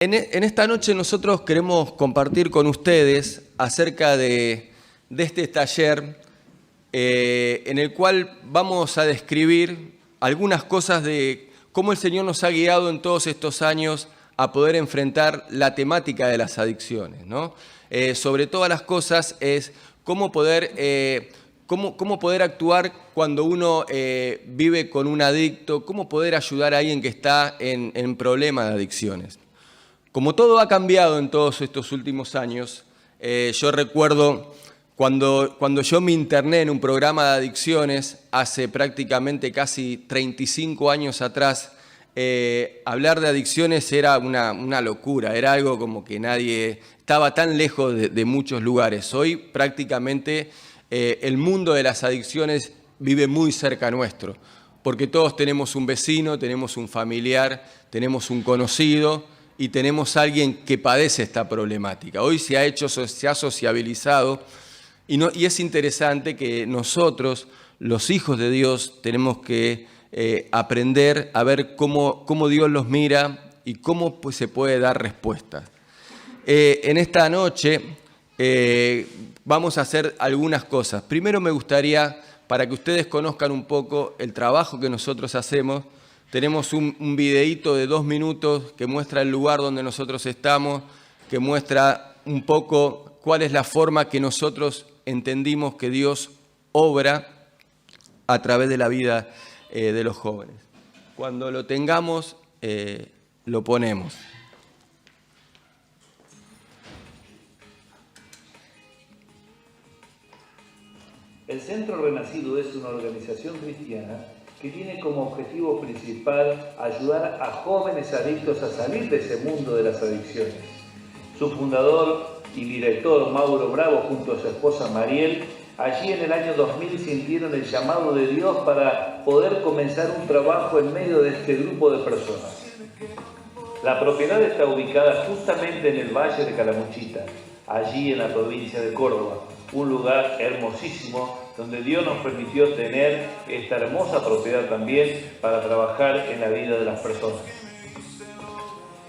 En esta noche nosotros queremos compartir con ustedes acerca de este taller en el cual vamos a describir algunas cosas de cómo el Señor nos ha guiado en todos estos años a poder enfrentar la temática de las adicciones, ¿no? Sobre todas las cosas es cómo poder actuar cuando uno vive con un adicto, cómo poder ayudar a alguien que está en problema de adicciones. Como todo ha cambiado en todos estos últimos años, yo recuerdo cuando yo me interné en un programa de adicciones, hace prácticamente casi 35 años atrás, hablar de adicciones era una locura, era algo como que nadie estaba tan lejos de muchos lugares. Hoy prácticamente el mundo de las adicciones vive muy cerca nuestro, porque todos tenemos un vecino, tenemos un familiar, tenemos un conocido, y tenemos a alguien que padece esta problemática. Hoy se ha sociabilizado y es interesante que nosotros, los hijos de Dios, tenemos que aprender a ver cómo Dios los mira y cómo pues, se puede dar respuesta. En esta noche vamos a hacer algunas cosas. Primero me gustaría, para que ustedes conozcan un poco el trabajo que nosotros hacemos, tenemos un videíto de 2 minutos que muestra el lugar donde nosotros estamos, que muestra un poco cuál es la forma que nosotros entendimos que Dios obra a través de la vida de los jóvenes. Cuando lo tengamos, lo ponemos. El Centro Renacido es una organización cristiana que tiene como objetivo principal ayudar a jóvenes adictos a salir de ese mundo de las adicciones. Su fundador y director, Mauro Bravo, junto a su esposa Mariel, allí en el año 2000 sintieron el llamado de Dios para poder comenzar un trabajo en medio de este grupo de personas. La propiedad está ubicada justamente en el Valle de Calamuchita, allí en la provincia de Córdoba, un lugar hermosísimo donde Dios nos permitió tener esta hermosa propiedad también para trabajar en la vida de las personas.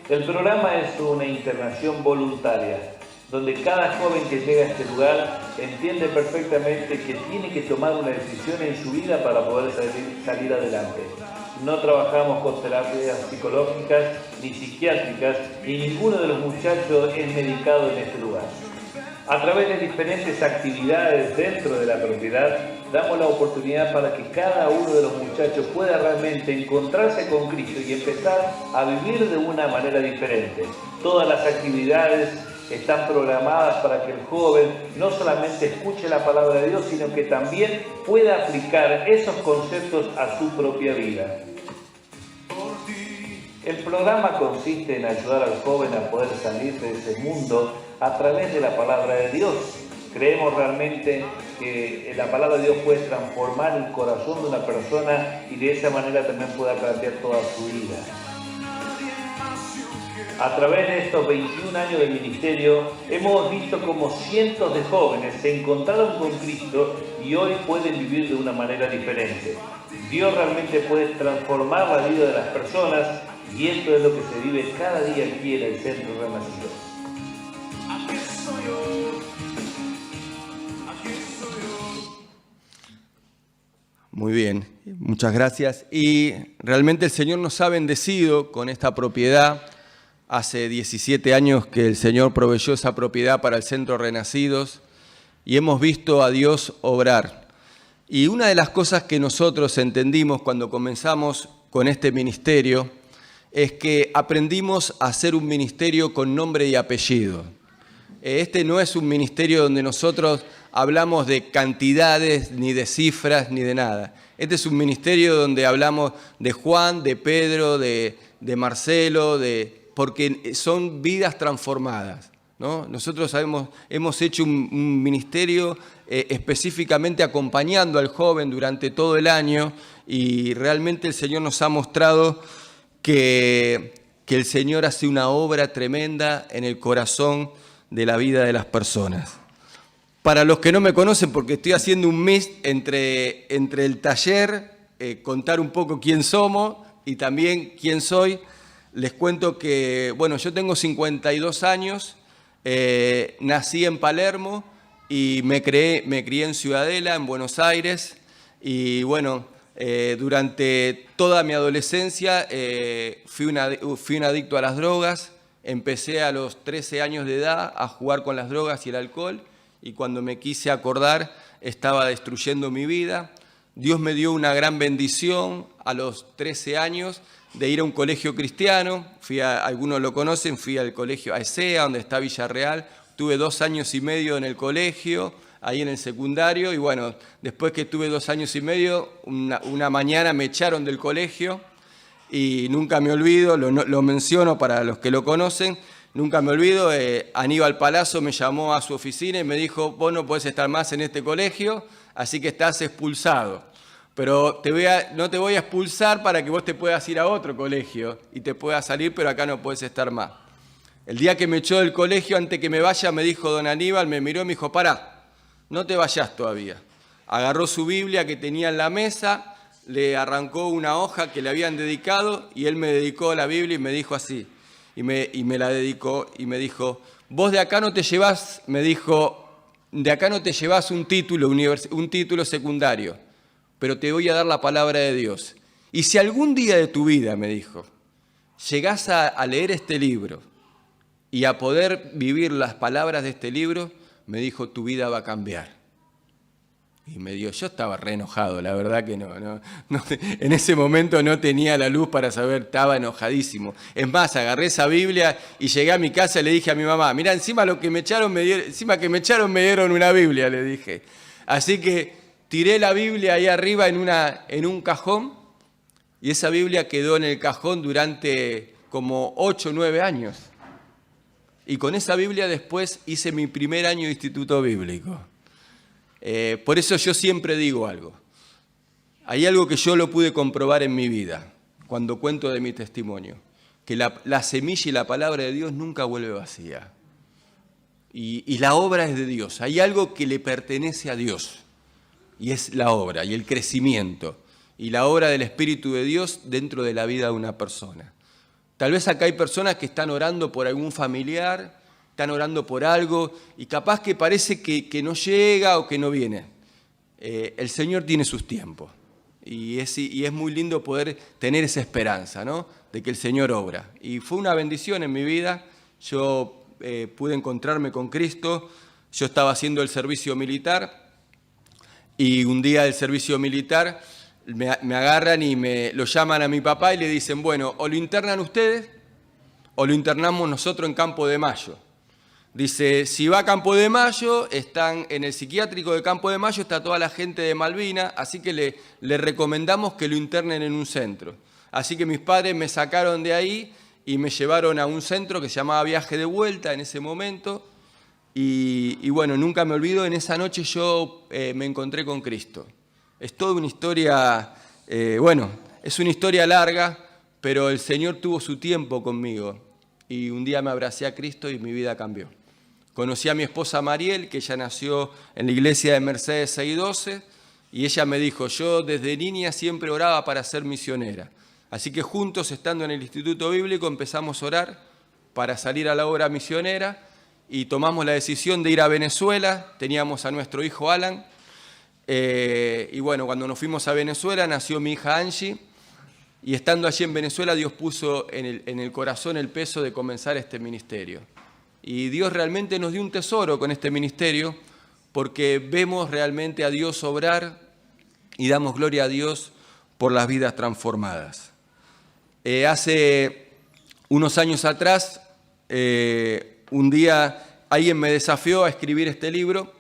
El programa es una internación voluntaria, donde cada joven que llega a este lugar entiende perfectamente que tiene que tomar una decisión en su vida para poder salir adelante. No trabajamos con terapias psicológicas ni psiquiátricas y ninguno de los muchachos es medicado en este lugar. A través de diferentes actividades dentro de la propiedad, damos la oportunidad para que cada uno de los muchachos pueda realmente encontrarse con Cristo y empezar a vivir de una manera diferente. Todas las actividades están programadas para que el joven no solamente escuche la palabra de Dios, sino que también pueda aplicar esos conceptos a su propia vida. El programa consiste en ayudar al joven a poder salir de ese mundo a través de la palabra de Dios. Creemos realmente que la palabra de Dios puede transformar el corazón de una persona y de esa manera también pueda cambiar toda su vida. A través de estos 21 años de ministerio hemos visto cómo cientos de jóvenes se encontraron con Cristo y hoy pueden vivir de una manera diferente. Dios realmente puede transformar la vida de las personas y esto es lo que se vive cada día aquí en el Centro Renacido. Muy bien, muchas gracias. Y realmente el Señor nos ha bendecido con esta propiedad. Hace 17 años que el Señor proveyó esa propiedad para el Centro Renacidos y hemos visto a Dios obrar. Y una de las cosas que nosotros entendimos cuando comenzamos con este ministerio es que aprendimos a hacer un ministerio con nombre y apellido. Este no es un ministerio donde nosotros hablamos de cantidades, ni de cifras, ni de nada. Este es un ministerio donde hablamos de Juan, de Pedro, de Marcelo, porque son vidas transformadas, ¿no? Nosotros hemos hecho un ministerio específicamente acompañando al joven durante todo el año y realmente el Señor nos ha mostrado que el Señor hace una obra tremenda en el corazón de la vida de las personas. Para los que no me conocen, porque estoy haciendo un mix entre el taller, contar un poco quién somos y también quién soy, Les cuento que, bueno, yo tengo 52 años, nací en Palermo y me crié en Ciudadela, en Buenos Aires, y bueno, durante toda mi adolescencia fui un adicto a las drogas. Empecé a los 13 años de edad a jugar con las drogas y el alcohol, y cuando me quise acordar estaba destruyendo mi vida. Dios me dio una gran bendición a los 13 años de ir a un colegio cristiano. Algunos lo conocen, fui al colegio AESEA, donde está Villarreal. Tuve 2 años y medio en el colegio, ahí en el secundario, y bueno, después que tuve 2 años y medio, una mañana me echaron del colegio, y nunca me olvido, lo menciono para los que lo conocen, nunca me olvido, Aníbal Palazzo me llamó a su oficina y me dijo: vos no podés estar más en este colegio, así que estás expulsado. Pero no te voy a expulsar para que vos te puedas ir a otro colegio y te puedas salir, pero acá no podés estar más. El día que me echó del colegio, antes que me vaya, me dijo don Aníbal, me miró y me dijo: pará, no te vayas todavía. Agarró su Biblia que tenía en la mesa, le arrancó una hoja que le habían dedicado y él me dedicó la Biblia y me dijo así, y me la dedicó y me dijo: vos de acá no te llevás, me dijo, de acá no te llevás un título secundario, pero te voy a dar la palabra de Dios. Y si algún día de tu vida, me dijo, llegás a leer este libro y a poder vivir las palabras de este libro, me dijo, tu vida va a cambiar. Y yo estaba re enojado, la verdad que no, en ese momento no tenía la luz para saber, estaba enojadísimo. Es más, agarré esa Biblia y llegué a mi casa y le dije a mi mamá: mirá, encima que me echaron me dieron una Biblia, le dije. Así que tiré la Biblia ahí arriba en un cajón, y esa Biblia quedó en el cajón durante como 8 o 9 años. Y con esa Biblia después hice mi primer año de instituto bíblico. Por eso yo siempre digo algo. Hay algo que yo lo pude comprobar en mi vida, cuando cuento de mi testimonio, que la semilla y la palabra de Dios nunca vuelve vacía. Y la obra es de Dios. Hay algo que le pertenece a Dios, y es la obra y el crecimiento, y la obra del Espíritu de Dios dentro de la vida de una persona. Tal vez acá hay personas que están orando por algún familiar, están orando por algo y capaz que parece que no llega o que no viene. El Señor tiene sus tiempos y es muy lindo poder tener esa esperanza, ¿no?, de que el Señor obra. Y fue una bendición en mi vida. Yo pude encontrarme con Cristo. Yo estaba haciendo el servicio militar y un día del servicio militar me agarran y lo llaman a mi papá y le dicen: bueno, o lo internan ustedes o lo internamos nosotros en Campo de Mayo. Dice, si va a Campo de Mayo, están en el psiquiátrico de Campo de Mayo, está toda la gente de Malvinas, así que le recomendamos que lo internen en un centro. Así que mis padres me sacaron de ahí y me llevaron a un centro que se llamaba Viaje de Vuelta en ese momento. Y bueno, nunca me olvido, en esa noche yo me encontré con Cristo. Es toda una historia, es una historia larga, pero el Señor tuvo su tiempo conmigo. Y un día me abracé a Cristo y mi vida cambió. Conocí a mi esposa Mariel, que ella nació en la iglesia de Mercedes 612, y ella me dijo, yo desde niña siempre oraba para ser misionera. Así que juntos, estando en el Instituto Bíblico, empezamos a orar para salir a la obra misionera y tomamos la decisión de ir a Venezuela. Teníamos a nuestro hijo Alan, y bueno, cuando nos fuimos a Venezuela nació mi hija Angie, y estando allí en Venezuela Dios puso en el corazón el peso de comenzar este ministerio. Y Dios realmente nos dio un tesoro con este ministerio, porque vemos realmente a Dios obrar y damos gloria a Dios por las vidas transformadas. Hace unos años atrás, un día alguien me desafió a escribir este libro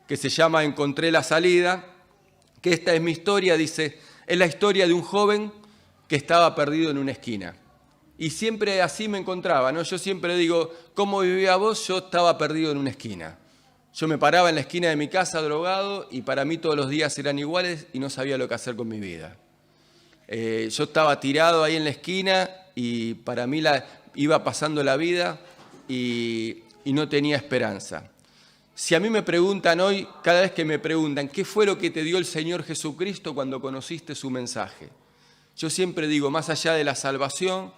que se llama Encontré la salida, que esta es mi historia, dice, es la historia de un joven que estaba perdido en una esquina. Y siempre así me encontraba, ¿no? Yo siempre digo, ¿cómo vivía vos? Yo estaba perdido en una esquina. Yo me paraba en la esquina de mi casa drogado y para mí todos los días eran iguales y no sabía lo que hacer con mi vida. Yo estaba tirado ahí en la esquina y para mí iba pasando la vida y no tenía esperanza. Si a mí me preguntan hoy, cada vez que me preguntan, ¿qué fue lo que te dio el Señor Jesucristo cuando conociste su mensaje? Yo siempre digo, más allá de la salvación,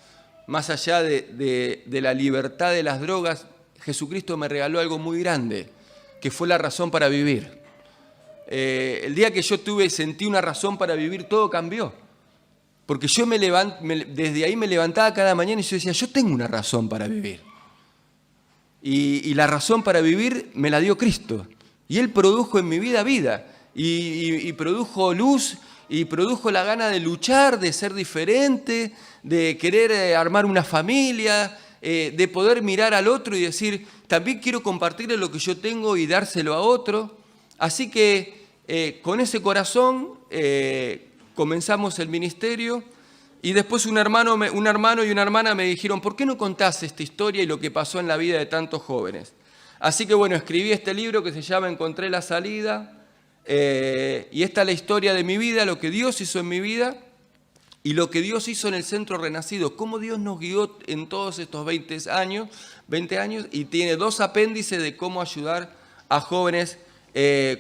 más allá de la libertad de las drogas, Jesucristo me regaló algo muy grande, que fue la razón para vivir. El día que yo sentí una razón para vivir, todo cambió. Porque yo desde ahí me levantaba cada mañana y yo decía, yo tengo una razón para vivir. Y la razón para vivir me la dio Cristo. Y Él produjo en mi vida vida. Y produjo luz, y produjo la gana de luchar, de ser diferente, de querer armar una familia, de poder mirar al otro y decir, también quiero compartirle lo que yo tengo y dárselo a otro. Así que con ese corazón comenzamos el ministerio y después un hermano y una hermana me dijeron, ¿por qué no contás esta historia y lo que pasó en la vida de tantos jóvenes? Así que bueno, escribí este libro que se llama Encontré la salida y esta es la historia de mi vida, lo que Dios hizo en mi vida y lo que Dios hizo en el Centro Renacido, cómo Dios nos guió en todos estos 20 años y tiene 2 apéndices de cómo ayudar a jóvenes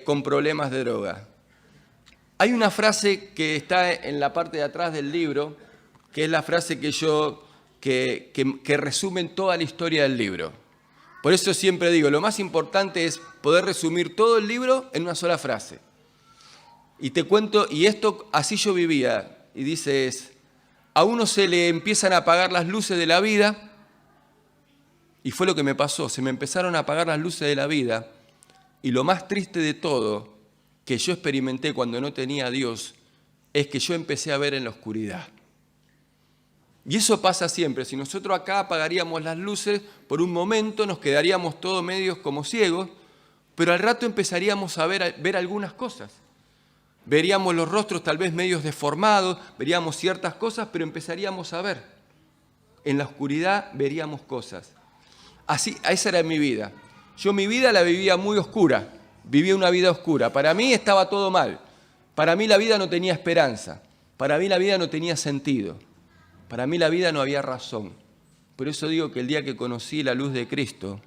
con problemas de droga. Hay una frase que está en la parte de atrás del libro, que es la frase que resume toda la historia del libro. Por eso siempre digo, lo más importante es poder resumir todo el libro en una sola frase. Y te cuento, y esto así yo vivía, y dice a uno se le empiezan a apagar las luces de la vida, y fue lo que me pasó, se me empezaron a apagar las luces de la vida, y lo más triste de todo que yo experimenté cuando no tenía a Dios es que yo empecé a ver en la oscuridad. Y eso pasa siempre. Si nosotros acá apagaríamos las luces, por un momento nos quedaríamos todos medios como ciegos, pero al rato empezaríamos a ver algunas cosas. Veríamos los rostros tal vez medios deformados, veríamos ciertas cosas, pero empezaríamos a ver. En la oscuridad veríamos cosas. Así, esa era mi vida. Yo mi vida la vivía muy oscura, vivía una vida oscura. Para mí estaba todo mal. Para mí la vida no tenía esperanza. Para mí la vida no tenía sentido. Para mí la vida no había razón. Por eso digo que el día que conocí la luz de Cristo,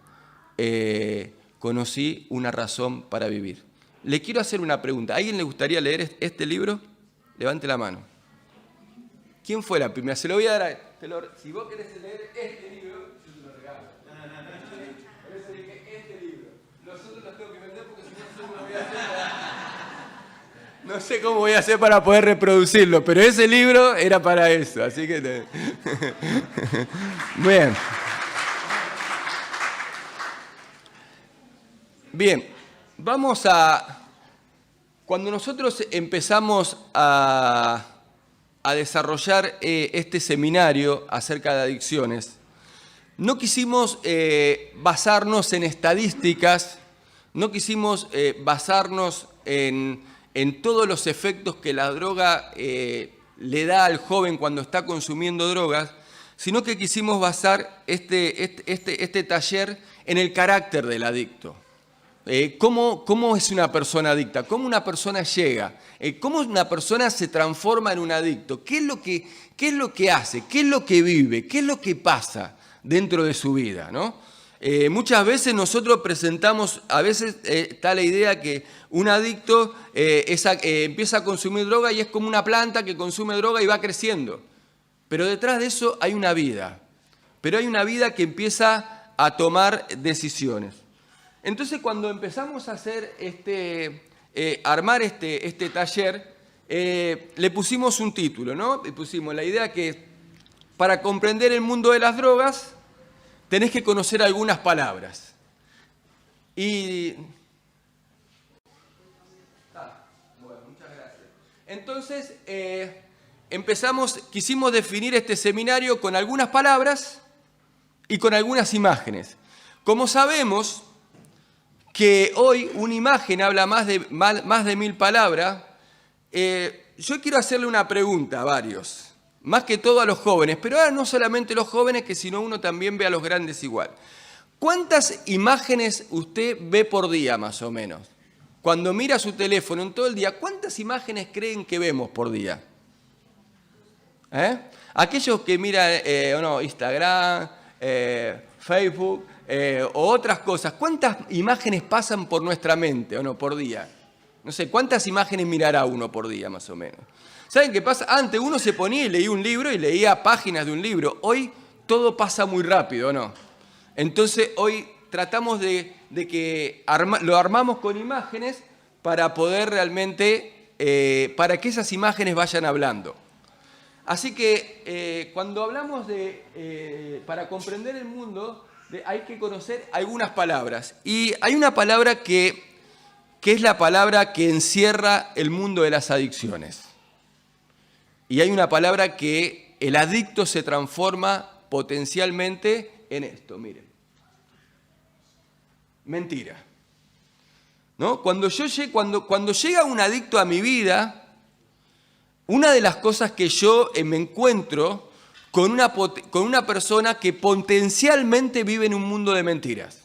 conocí una razón para vivir. Le quiero hacer una pregunta. ¿A alguien le gustaría leer este libro? Levante la mano. ¿Quién fue la primera? Se lo voy a dar si vos querés leer este libro, yo te lo regalo. Por eso dije este libro. Los otros los tengo que vender porque si no sé cómo voy a hacer no sé cómo voy a hacer para poder reproducirlo, pero ese libro era para eso, así que... Bien, vamos a... Cuando nosotros empezamos a desarrollar este seminario acerca de adicciones, no quisimos basarnos en estadísticas, no quisimos basarnos en todos los efectos que la droga le da al joven cuando está consumiendo drogas, sino que quisimos basar este taller en el carácter del adicto. ¿Cómo es una persona adicta? ¿Cómo una persona llega? ¿Cómo una persona se transforma en un adicto? ¿Qué es lo que hace? ¿Qué es lo que vive? ¿Qué es lo que pasa dentro de su vida, ¿no? Muchas veces nosotros presentamos, a veces está la idea que un adicto empieza a consumir droga y es como una planta que consume droga y va creciendo. Pero detrás de eso hay una vida. Pero hay una vida que empieza a tomar decisiones. Entonces cuando empezamos a hacer armar este taller, le pusimos un título, ¿no? Le pusimos la idea que para comprender el mundo de las drogas tenés que conocer algunas palabras. Y... bueno, muchas gracias. Entonces, quisimos definir este seminario con algunas palabras y con algunas imágenes. Como sabemos que hoy una imagen habla más de 1000 palabras, yo quiero hacerle una pregunta a varios. Más que todo a los jóvenes, pero ahora no solamente los jóvenes, que sino uno también ve a los grandes igual. ¿Cuántas imágenes usted ve por día, más o menos? Cuando mira su teléfono en todo el día, ¿cuántas imágenes creen que vemos por día? Aquellos que miran Instagram, Facebook o otras cosas, ¿cuántas imágenes pasan por nuestra mente por día? No sé, ¿cuántas imágenes mirará uno por día, más o menos? ¿Saben qué pasa? Antes uno se ponía y leía un libro y leía páginas de un libro. Hoy todo pasa muy rápido, ¿no? Entonces hoy tratamos de que lo armamos con imágenes para poder realmente, para que esas imágenes vayan hablando. Así que cuando hablamos para comprender el mundo, hay que conocer algunas palabras. Y hay una palabra que es la palabra que encierra el mundo de las adicciones. Y hay una palabra que el adicto se transforma potencialmente en esto, miren. Mentira. ¿No? Cuando llega un adicto a mi vida, una de las cosas que yo me encuentro con una persona que potencialmente vive en un mundo de mentiras.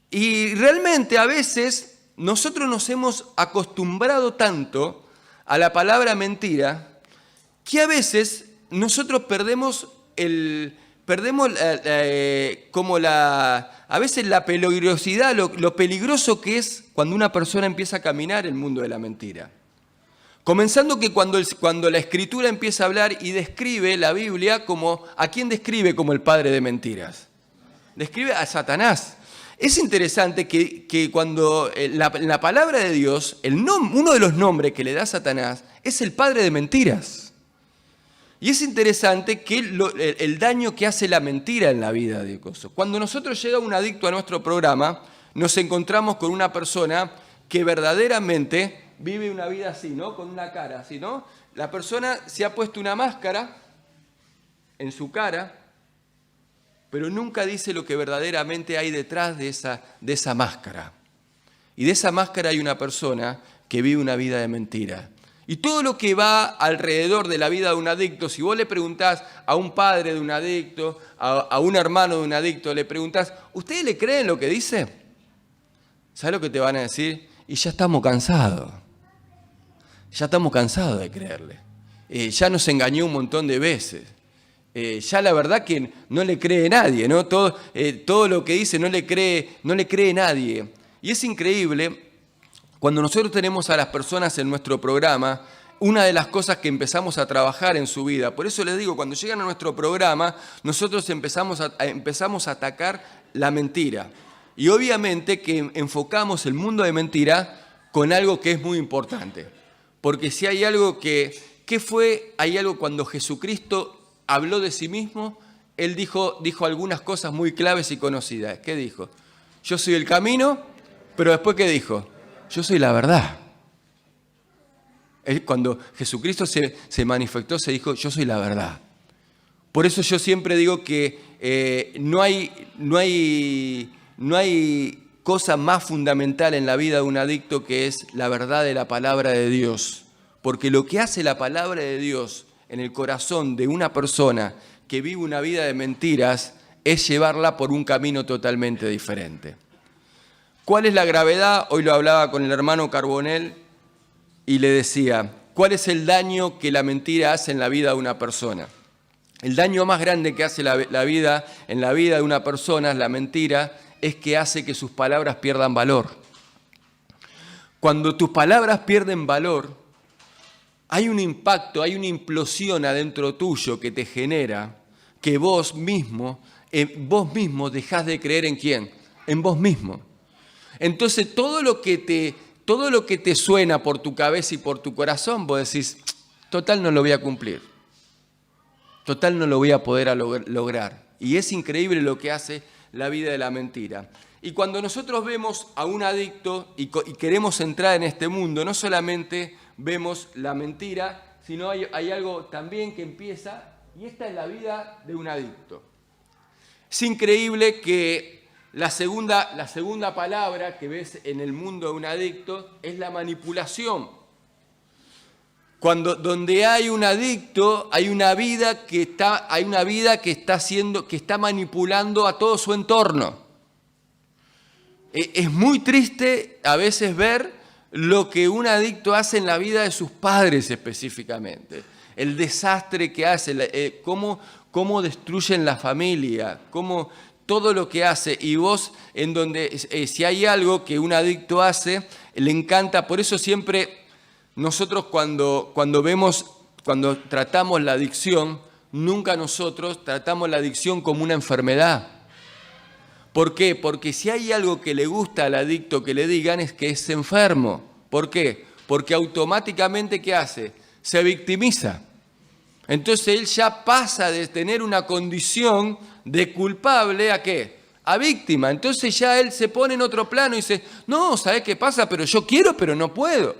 Y realmente a veces nosotros nos hemos acostumbrado tanto a la palabra mentira que a veces nosotros perdemos a veces la peligrosidad, lo peligroso que es cuando una persona empieza a caminar el mundo de la mentira. Comenzando que cuando la Escritura empieza a hablar y describe la Biblia ¿a quién describe como el padre de mentiras? Describe a Satanás. Es interesante que cuando la palabra de Dios, uno de los nombres que le da a Satanás es el padre de mentiras. Y es interesante que el daño que hace la mentira en la vida de cosas. Cuando nosotros llega un adicto a nuestro programa, nos encontramos con una persona que verdaderamente vive una vida así, ¿no? Con una cara así, ¿no? La persona se ha puesto una máscara en su cara, pero nunca dice lo que verdaderamente hay detrás de esa máscara. Y de esa máscara hay una persona que vive una vida de mentira. Y todo lo que va alrededor de la vida de un adicto, si vos le preguntás a un padre de un adicto, a un hermano de un adicto, le preguntás, ¿ustedes le creen lo que dice? ¿Sabes lo que te van a decir? Y ya estamos cansados. Ya estamos cansados de creerle. Ya nos engañó un montón de veces. Ya la verdad que no le cree nadie, ¿no? Todo lo que dice no le cree nadie. Y es increíble, cuando nosotros tenemos a las personas en nuestro programa, una de las cosas que empezamos a trabajar en su vida, por eso les digo, cuando llegan a nuestro programa, nosotros empezamos a atacar la mentira. Y obviamente que enfocamos el mundo de mentira con algo que es muy importante. Porque si hay algo hay algo cuando Jesucristo habló de sí mismo, Él dijo algunas cosas muy claves y conocidas. ¿Qué dijo? Yo soy el camino, pero después ¿qué dijo? Yo soy la verdad. Cuando Jesucristo se manifestó, se dijo, yo soy la verdad. Por eso yo siempre digo que no hay cosa más fundamental en la vida de un adicto que es la verdad de la palabra de Dios. Porque lo que hace la palabra de Dios en el corazón de una persona que vive una vida de mentiras es llevarla por un camino totalmente diferente. ¿Cuál es la gravedad? Hoy lo hablaba con el hermano Carbonell y le decía, ¿cuál es el daño que la mentira hace en la vida de una persona? El daño más grande que hace en la vida de una persona, la mentira, es que hace que sus palabras pierdan valor. Cuando tus palabras pierden valor, hay un impacto, hay una implosión adentro tuyo que te genera que vos mismo dejás de creer ¿en quién? En vos mismo. Entonces todo lo que te suena por tu cabeza y por tu corazón, vos decís, total no lo voy a cumplir. Total no lo voy a poder lograr. Y es increíble lo que hace la vida de la mentira. Y cuando nosotros vemos a un adicto y queremos entrar en este mundo, no solamente vemos la mentira, sino hay algo también que empieza, y esta es la vida de un adicto. Es increíble que la segunda palabra que ves en el mundo de un adicto es la manipulación. Donde hay un adicto, hay una vida que está manipulando a todo su entorno. Es muy triste a veces ver lo que un adicto hace en la vida de sus padres específicamente. El desastre que hace, cómo destruyen la familia, todo lo que hace. Y vos, en donde si hay algo que un adicto hace, le encanta. Por eso siempre nosotros cuando tratamos la adicción, nunca nosotros tratamos la adicción como una enfermedad. ¿Por qué? Porque si hay algo que le gusta al adicto que le digan es que es enfermo. ¿Por qué? Porque automáticamente, ¿qué hace? Se victimiza. Entonces él ya pasa de tener una condición de culpable ¿a qué? A víctima. Entonces ya él se pone en otro plano y dice, no, ¿sabés qué pasa? Pero yo quiero, pero no puedo.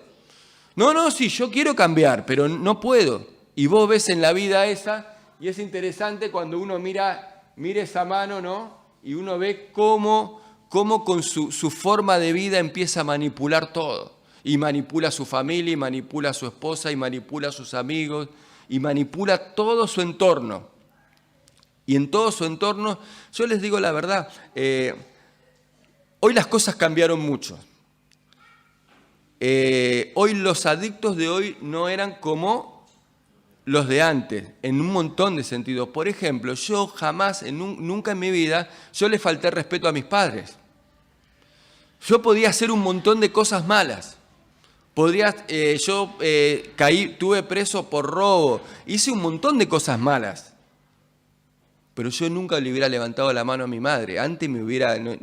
No, sí, yo quiero cambiar, pero no puedo. Y vos ves en la vida esa, y es interesante cuando uno mira esa mano, ¿no? Y uno ve cómo con su forma de vida empieza a manipular todo. Y manipula a su familia, y manipula a su esposa, y manipula a sus amigos, y manipula todo su entorno. Y en todo su entorno, yo les digo la verdad, hoy las cosas cambiaron mucho. Hoy los adictos de hoy no eran como los de antes, en un montón de sentidos. Por ejemplo, yo jamás, nunca en mi vida, yo le falté respeto a mis padres. Yo podía hacer un montón de cosas malas. Tuve preso por robo, hice un montón de cosas malas. Pero yo nunca le hubiera levantado la mano a mi madre. Antes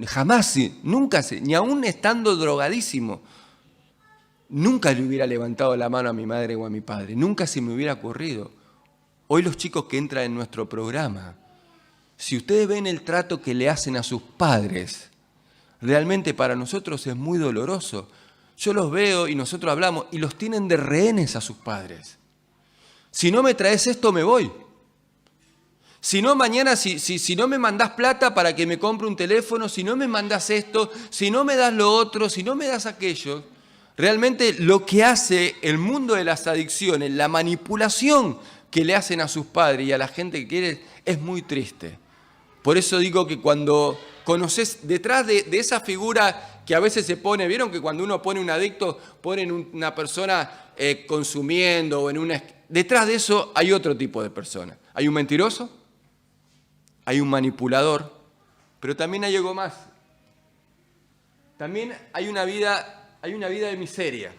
jamás, nunca, ni aún estando drogadísimo, nunca le hubiera levantado la mano a mi madre o a mi padre. Nunca se me hubiera ocurrido. Hoy los chicos que entran en nuestro programa, si ustedes ven el trato que le hacen a sus padres, realmente para nosotros es muy doloroso. Yo los veo y nosotros hablamos y los tienen de rehenes a sus padres. Si no me traes esto, me voy. Si no, mañana, si no me mandás plata para que me compre un teléfono, si no me mandás esto, si no me das lo otro, si no me das aquello, realmente lo que hace el mundo de las adicciones, la manipulación que le hacen a sus padres y a la gente que quiere, es muy triste. Por eso digo que cuando conoces detrás de esa figura que a veces se pone, ¿vieron que cuando uno pone un adicto, ponen una persona consumiendo o detrás de eso hay otro tipo de persona. Hay un mentiroso, hay un manipulador, pero también hay algo más. También hay una vida de miseria.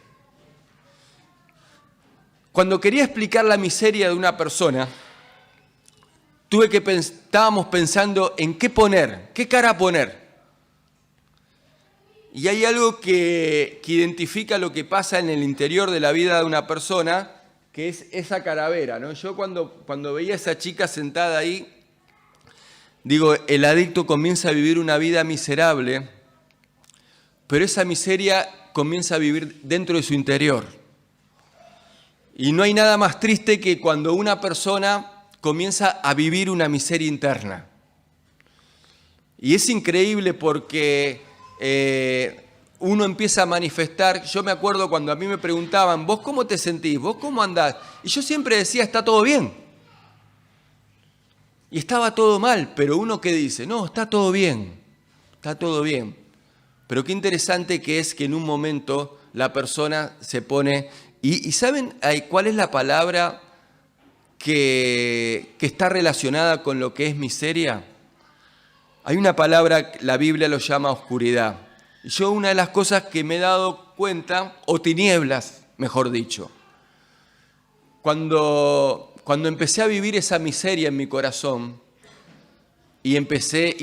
Cuando quería explicar la miseria de una persona, estábamos pensando en qué poner, qué cara poner. Y hay algo que identifica lo que pasa en el interior de la vida de una persona, que es esa calavera, ¿no? Yo cuando veía a esa chica sentada ahí, digo, el adicto comienza a vivir una vida miserable, pero esa miseria comienza a vivir dentro de su interior. Y no hay nada más triste que cuando una persona comienza a vivir una miseria interna. Y es increíble porque uno empieza a manifestar. Yo me acuerdo cuando a mí me preguntaban, ¿vos cómo te sentís? ¿Vos cómo andás? Y yo siempre decía, está todo bien. Y estaba todo mal, pero uno que dice, no, está todo bien, está todo bien. Pero qué interesante que es que en un momento la persona se pone... ¿Y saben cuál es la palabra que está relacionada con lo que es miseria? Hay una palabra, la Biblia lo llama oscuridad. Yo una de las cosas que me he dado cuenta, o tinieblas, mejor dicho, cuando empecé a vivir esa miseria en mi corazón y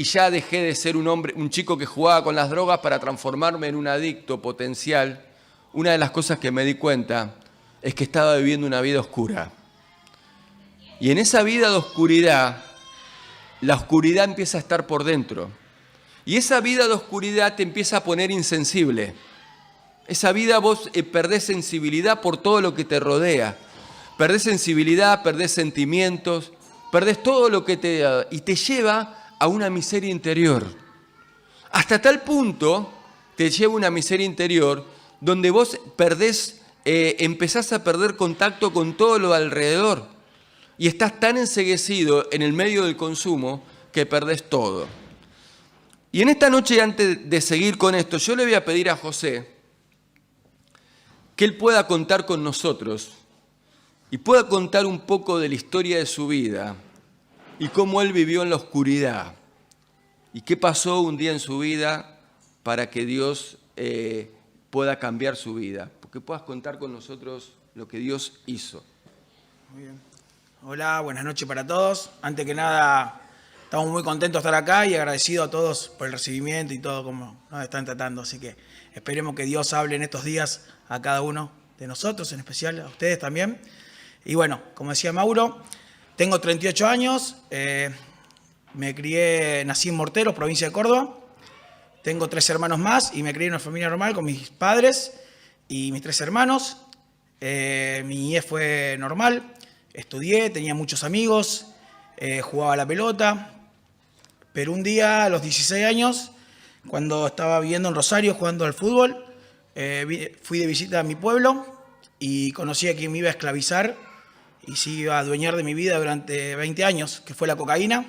ya dejé de ser un chico que jugaba con las drogas para transformarme en un adicto potencial, una de las cosas que me di cuenta es que estaba viviendo una vida oscura. Y en esa vida de oscuridad, la oscuridad empieza a estar por dentro. Y esa vida de oscuridad te empieza a poner insensible. Esa vida vos perdés sensibilidad por todo lo que te rodea. Perdés sensibilidad, perdés sentimientos, perdés todo lo que y te lleva a una miseria interior. Hasta tal punto te lleva a una miseria interior donde vos empezás a perder contacto con todo lo alrededor. Y estás tan enceguecido en el medio del consumo que perdés todo. Y en esta noche, antes de seguir con esto, yo le voy a pedir a José que él pueda contar con nosotros y pueda contar un poco de la historia de su vida y cómo él vivió en la oscuridad y qué pasó un día en su vida para que Dios pueda cambiar su vida, porque puedas contar con nosotros lo que Dios hizo. Muy bien. Hola, buenas noches para todos. Antes que nada, estamos muy contentos de estar acá y agradecidos a todos por el recibimiento y todo como nos están tratando. Así que esperemos que Dios hable en estos días a cada uno de nosotros, en especial a ustedes también. Y bueno, como decía Mauro, tengo 38 años, nací en Morteros, provincia de Córdoba. Tengo 3 hermanos más y me crié en una familia normal con mis padres y mis 3 hermanos. Mi niñez fue normal. Estudié, tenía muchos amigos, jugaba a la pelota, pero un día a los 16 años, cuando estaba viviendo en Rosario jugando al fútbol, fui de visita a mi pueblo y conocí a quien me iba a esclavizar y se iba a adueñar de mi vida durante 20 años, que fue la cocaína.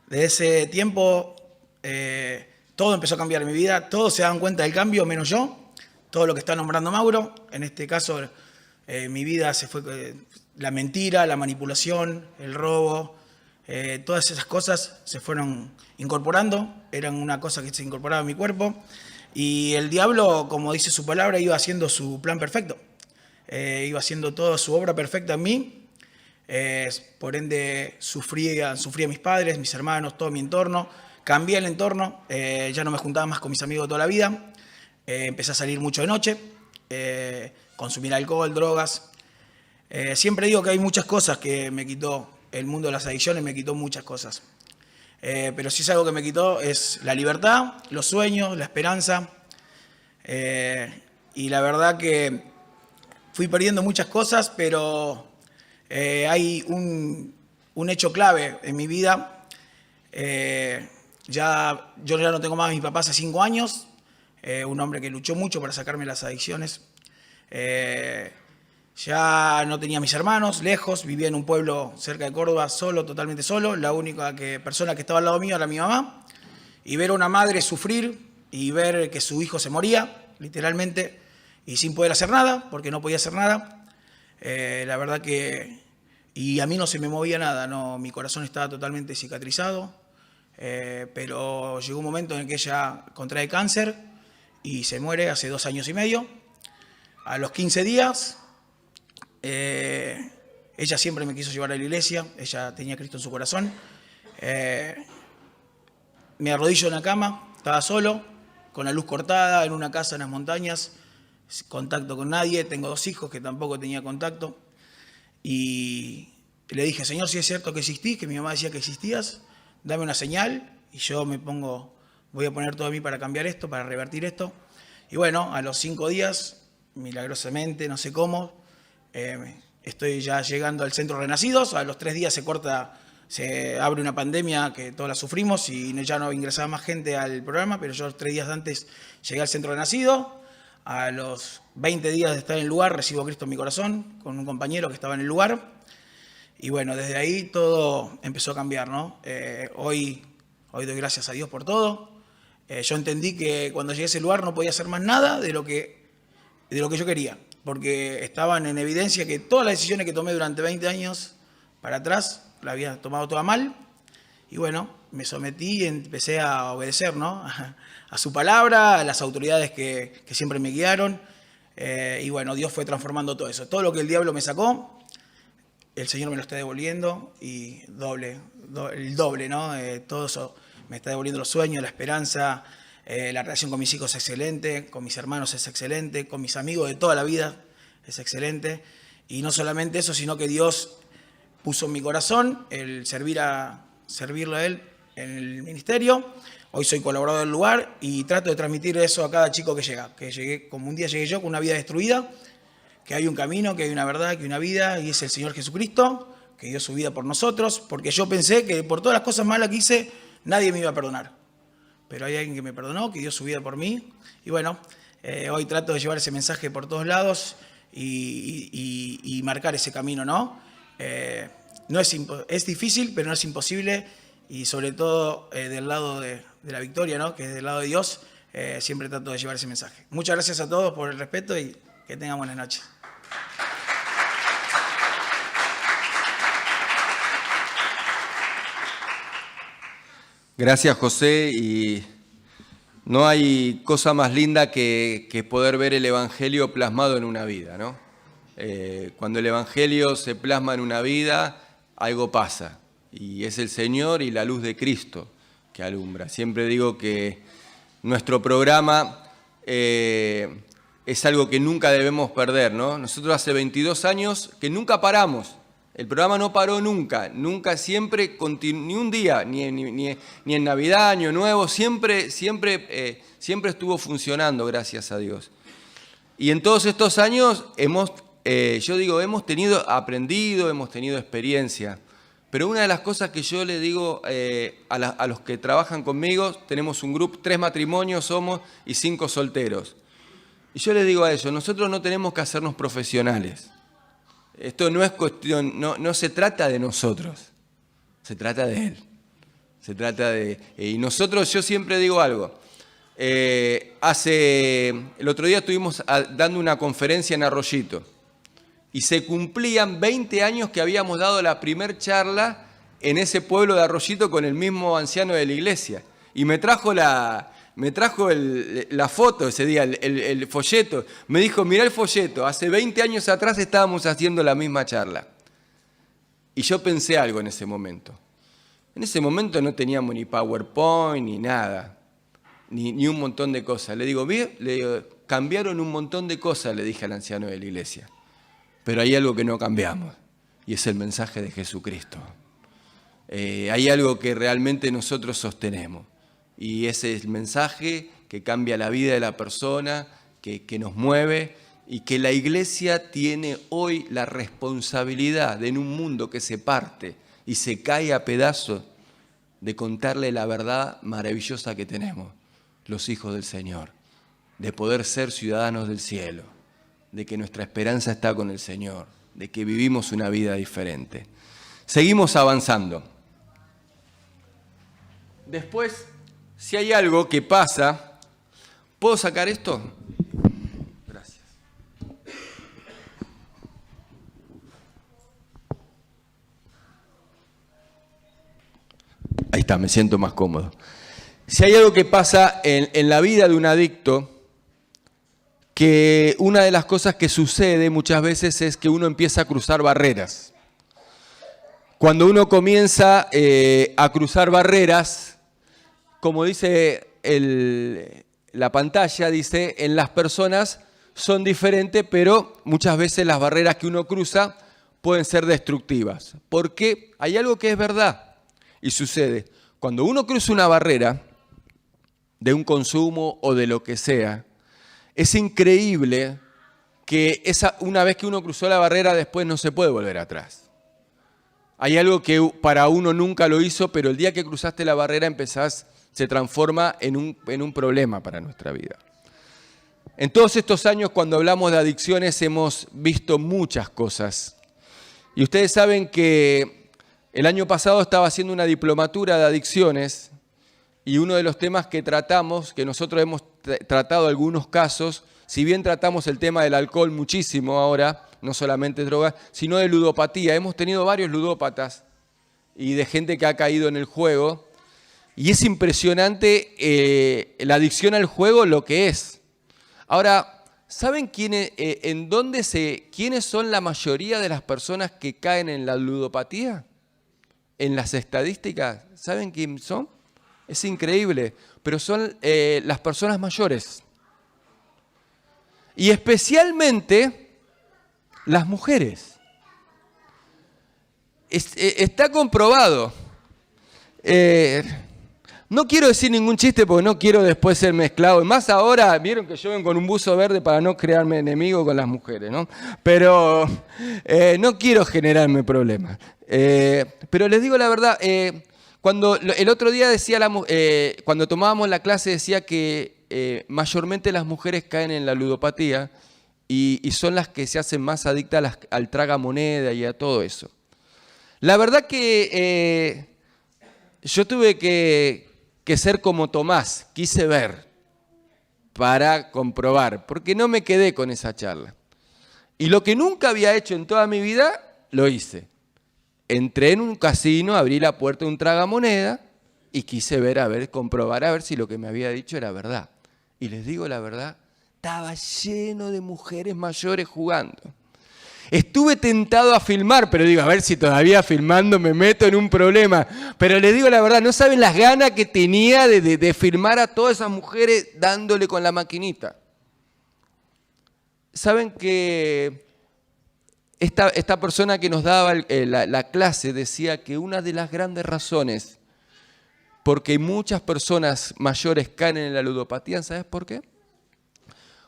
Desde ese tiempo todo empezó a cambiar en mi vida, todos se dan cuenta del cambio, menos yo, todo lo que está nombrando Mauro. En este caso mi vida se fue... La mentira, la manipulación, el robo, todas esas cosas se fueron incorporando, eran una cosa que se incorporaba en mi cuerpo y el diablo, como dice su palabra, iba haciendo su plan perfecto, iba haciendo toda su obra perfecta en mí, por ende sufría mis padres, mis hermanos, todo mi entorno, cambié el entorno, ya no me juntaba más con mis amigos de toda la vida, empecé a salir mucho de noche, consumir alcohol, drogas. Siempre digo que hay muchas cosas que me quitó el mundo de las adicciones, me quitó muchas cosas. Pero si es algo que me quitó es la libertad, los sueños, la esperanza. Y la verdad que fui perdiendo muchas cosas, pero hay un hecho clave en mi vida. Yo ya no tengo más a mis papás hace 5 años, un hombre que luchó mucho para sacarme las adicciones. Ya no tenía a mis hermanos, lejos, vivía en un pueblo cerca de Córdoba, solo, totalmente solo. La única persona que estaba al lado mío era mi mamá. Y ver a una madre sufrir y ver que su hijo se moría, literalmente, y sin poder hacer nada, porque no podía hacer nada. La verdad que... Y a mí no se me movía nada, no, mi corazón estaba totalmente cicatrizado. Pero llegó un momento en el que ella contrae cáncer y se muere hace 2 años y medio. A los 15 días... ella siempre me quiso llevar a la iglesia, ella tenía a Cristo en su corazón. Me arrodillo en la cama, estaba solo, con la luz cortada, en una casa en las montañas, sin contacto con nadie, tengo 2 hijos que tampoco tenía contacto. Y le dije, Señor, si es cierto que existís, que mi mamá decía que existías, dame una señal y yo voy a poner todo a mí para cambiar esto, para revertir esto. Y bueno, a los 5 días, milagrosamente, no sé cómo, estoy ya llegando al Centro Renacidos. A los 3 días se abre una pandemia que todos la sufrimos y ya no ingresaba más gente al programa, pero yo 3 días antes llegué al Centro Renacido. A los 20 días de estar en el lugar recibo a Cristo en mi corazón con un compañero que estaba en el lugar. Y bueno, desde ahí todo empezó a cambiar, ¿no? Hoy doy gracias a Dios por todo. Yo entendí que cuando llegué a ese lugar no podía hacer más nada de lo que yo quería, porque estaban en evidencia que todas las decisiones que tomé durante 20 años para atrás las había tomado todas mal. Y bueno, me sometí y empecé a obedecer, ¿no? A su palabra, a las autoridades que siempre me guiaron. Y bueno, Dios fue transformando todo eso. Todo lo que el diablo me sacó, el Señor me lo está devolviendo y el doble, ¿no? Todo eso me está devolviendo los sueños, la esperanza. La relación con mis hijos es excelente, con mis hermanos es excelente, con mis amigos de toda la vida es excelente. Y no solamente eso, sino que Dios puso en mi corazón el servirle a Él en el ministerio. Hoy soy colaborador del lugar y trato de transmitir eso a cada chico que llega. Como un día llegué yo con una vida destruida, que hay un camino, que hay una verdad, que hay una vida, y es el Señor Jesucristo, que dio su vida por nosotros, porque yo pensé que por todas las cosas malas que hice, nadie me iba a perdonar. Pero hay alguien que me perdonó, que dio su vida por mí. Y bueno, hoy trato de llevar ese mensaje por todos lados y marcar ese camino, ¿no? Es difícil, pero no es imposible. Y sobre todo del lado de la victoria, ¿no? Que es del lado de Dios, siempre trato de llevar ese mensaje. Muchas gracias a todos por el respeto y que tengan buenas noches. Gracias, José, y no hay cosa más linda que poder ver el Evangelio plasmado en una vida, ¿no? Cuando el Evangelio se plasma en una vida, algo pasa. Y es el Señor y la luz de Cristo que alumbra. Siempre digo que nuestro programa es algo que nunca debemos perder, ¿no? Nosotros hace 22 años que nunca paramos. El programa no paró nunca, siempre, ni un día, ni en Navidad, Año Nuevo, siempre estuvo funcionando, gracias a Dios. Y en todos estos años hemos aprendido, hemos tenido experiencia. Pero una de las cosas que yo le digo a los que trabajan conmigo, tenemos un grupo, 3 matrimonios somos y 5 solteros. Y yo les digo a ellos, nosotros no tenemos que hacernos profesionales. Esto no es cuestión, no se trata de nosotros, se trata de Él. Y nosotros, yo siempre digo algo. El otro día estuvimos dando una conferencia en Arroyito y se cumplían 20 años que habíamos dado la primer charla en ese pueblo de Arroyito con el mismo anciano de la iglesia. Y me trajo la foto ese día, el folleto. Me dijo, mirá el folleto, hace 20 años atrás estábamos haciendo la misma charla. Y yo pensé algo en ese momento. En ese momento no teníamos ni PowerPoint ni nada, ni un montón de cosas. Le digo, cambiaron un montón de cosas, le dije al anciano de la iglesia. Pero hay algo que no cambiamos, y es el mensaje de Jesucristo. Hay algo que realmente nosotros sostenemos. Y ese es el mensaje que cambia la vida de la persona, que nos mueve y que la iglesia tiene hoy la responsabilidad de, en un mundo que se parte y se cae a pedazos, de contarle la verdad maravillosa que tenemos, los hijos del Señor, de poder ser ciudadanos del cielo, de que nuestra esperanza está con el Señor, de que vivimos una vida diferente. Seguimos avanzando. Después, si hay algo que pasa, ¿puedo sacar esto? Gracias. Ahí está, me siento más cómodo. Si hay algo que pasa en la vida de un adicto, que una de las cosas que sucede muchas veces es que uno empieza a cruzar barreras. Cuando uno comienza a cruzar barreras, como dice la pantalla, dice, en las personas son diferentes, pero muchas veces las barreras que uno cruza pueden ser destructivas. Porque hay algo que es verdad y sucede. Cuando uno cruza una barrera de un consumo o de lo que sea, es increíble que una vez que uno cruzó la barrera, después no se puede volver atrás. Hay algo que para uno nunca lo hizo, pero el día que cruzaste la barrera se transforma en un problema para nuestra vida. En todos estos años, cuando hablamos de adicciones, hemos visto muchas cosas. Y ustedes saben que el año pasado estaba haciendo una diplomatura de adicciones y uno de los temas que tratamos, que nosotros hemos tratado algunos casos, si bien tratamos el tema del alcohol muchísimo ahora, no solamente drogas, sino de ludopatía. Hemos tenido varios ludópatas y de gente que ha caído en el juego. Y es impresionante la adicción al juego, lo que es. Ahora, ¿saben quiénes son la mayoría de las personas que caen en la ludopatía? En las estadísticas, ¿saben quién son? Es increíble, pero son las personas mayores. Y especialmente las mujeres. Está comprobado. No quiero decir ningún chiste porque no quiero después ser mezclado. Y más ahora, vieron que yo vengo con un buzo verde para no crearme enemigo con las mujeres, ¿no? Pero no quiero generarme problemas. Pero les digo la verdad, cuando el otro día decía, cuando tomábamos la clase decía que mayormente las mujeres caen en la ludopatía y son las que se hacen más adictas al tragamoneda y a todo eso. La verdad que yo tuve que ser como Tomás, quise ver para comprobar, porque no me quedé con esa charla. Y lo que nunca había hecho en toda mi vida, lo hice. Entré en un casino, abrí la puerta de un tragamoneda y quise comprobar a ver si lo que me había dicho era verdad. Y les digo la verdad, estaba lleno de mujeres mayores jugando. Estuve tentado a filmar, pero digo, a ver si todavía filmando me meto en un problema. Pero les digo la verdad, no saben las ganas que tenía de filmar a todas esas mujeres dándole con la maquinita. Saben que esta persona que nos daba la clase decía que una de las grandes razones por que muchas personas mayores caen en la ludopatía, ¿sabes por qué?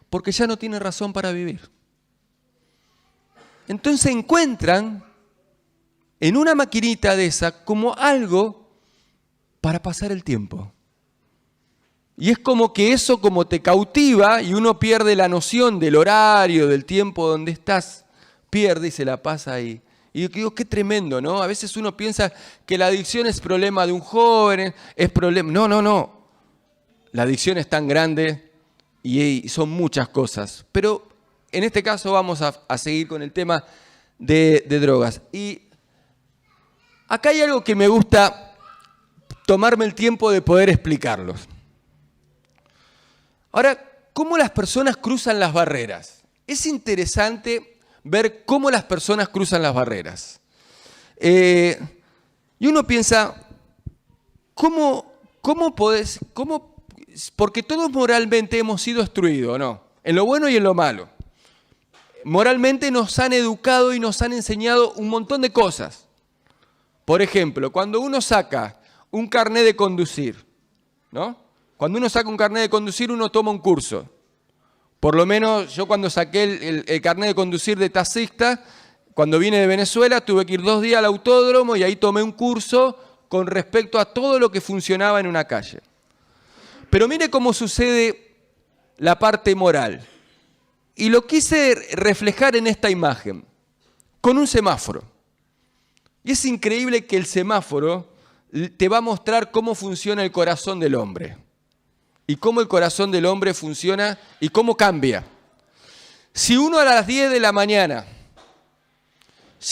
Porque ya no tienen razón para vivir. Entonces encuentran en una maquinita de esa como algo para pasar el tiempo. Y es como que eso como te cautiva y uno pierde la noción del horario, del tiempo donde estás, pierde y se la pasa ahí. Y yo digo, qué tremendo, ¿no? A veces uno piensa que la adicción es problema de un joven, es problema... No. La adicción es tan grande y son muchas cosas. Pero en este caso vamos a seguir con el tema de drogas. Y acá hay algo que me gusta tomarme el tiempo de poder explicarlos. Ahora, ¿cómo las personas cruzan las barreras? Es interesante ver cómo las personas cruzan las barreras. Y uno piensa, ¿cómo podés? Porque todos moralmente hemos sido instruidos, ¿no? En lo bueno y en lo malo. Moralmente nos han educado y nos han enseñado un montón de cosas. Por ejemplo, cuando uno saca un carnet de conducir, ¿no? Cuando uno saca un carnet de conducir, uno toma un curso. Por lo menos yo cuando saqué el carnet de conducir de taxista, cuando vine de Venezuela, tuve que ir 2 días al autódromo y ahí tomé un curso con respecto a todo lo que funcionaba en una calle. Pero mire cómo sucede la parte moral. Y lo quise reflejar en esta imagen, con un semáforo. Y es increíble que el semáforo te va a mostrar cómo funciona el corazón del hombre. Y cómo el corazón del hombre funciona y cómo cambia. Si uno a las 10 de la mañana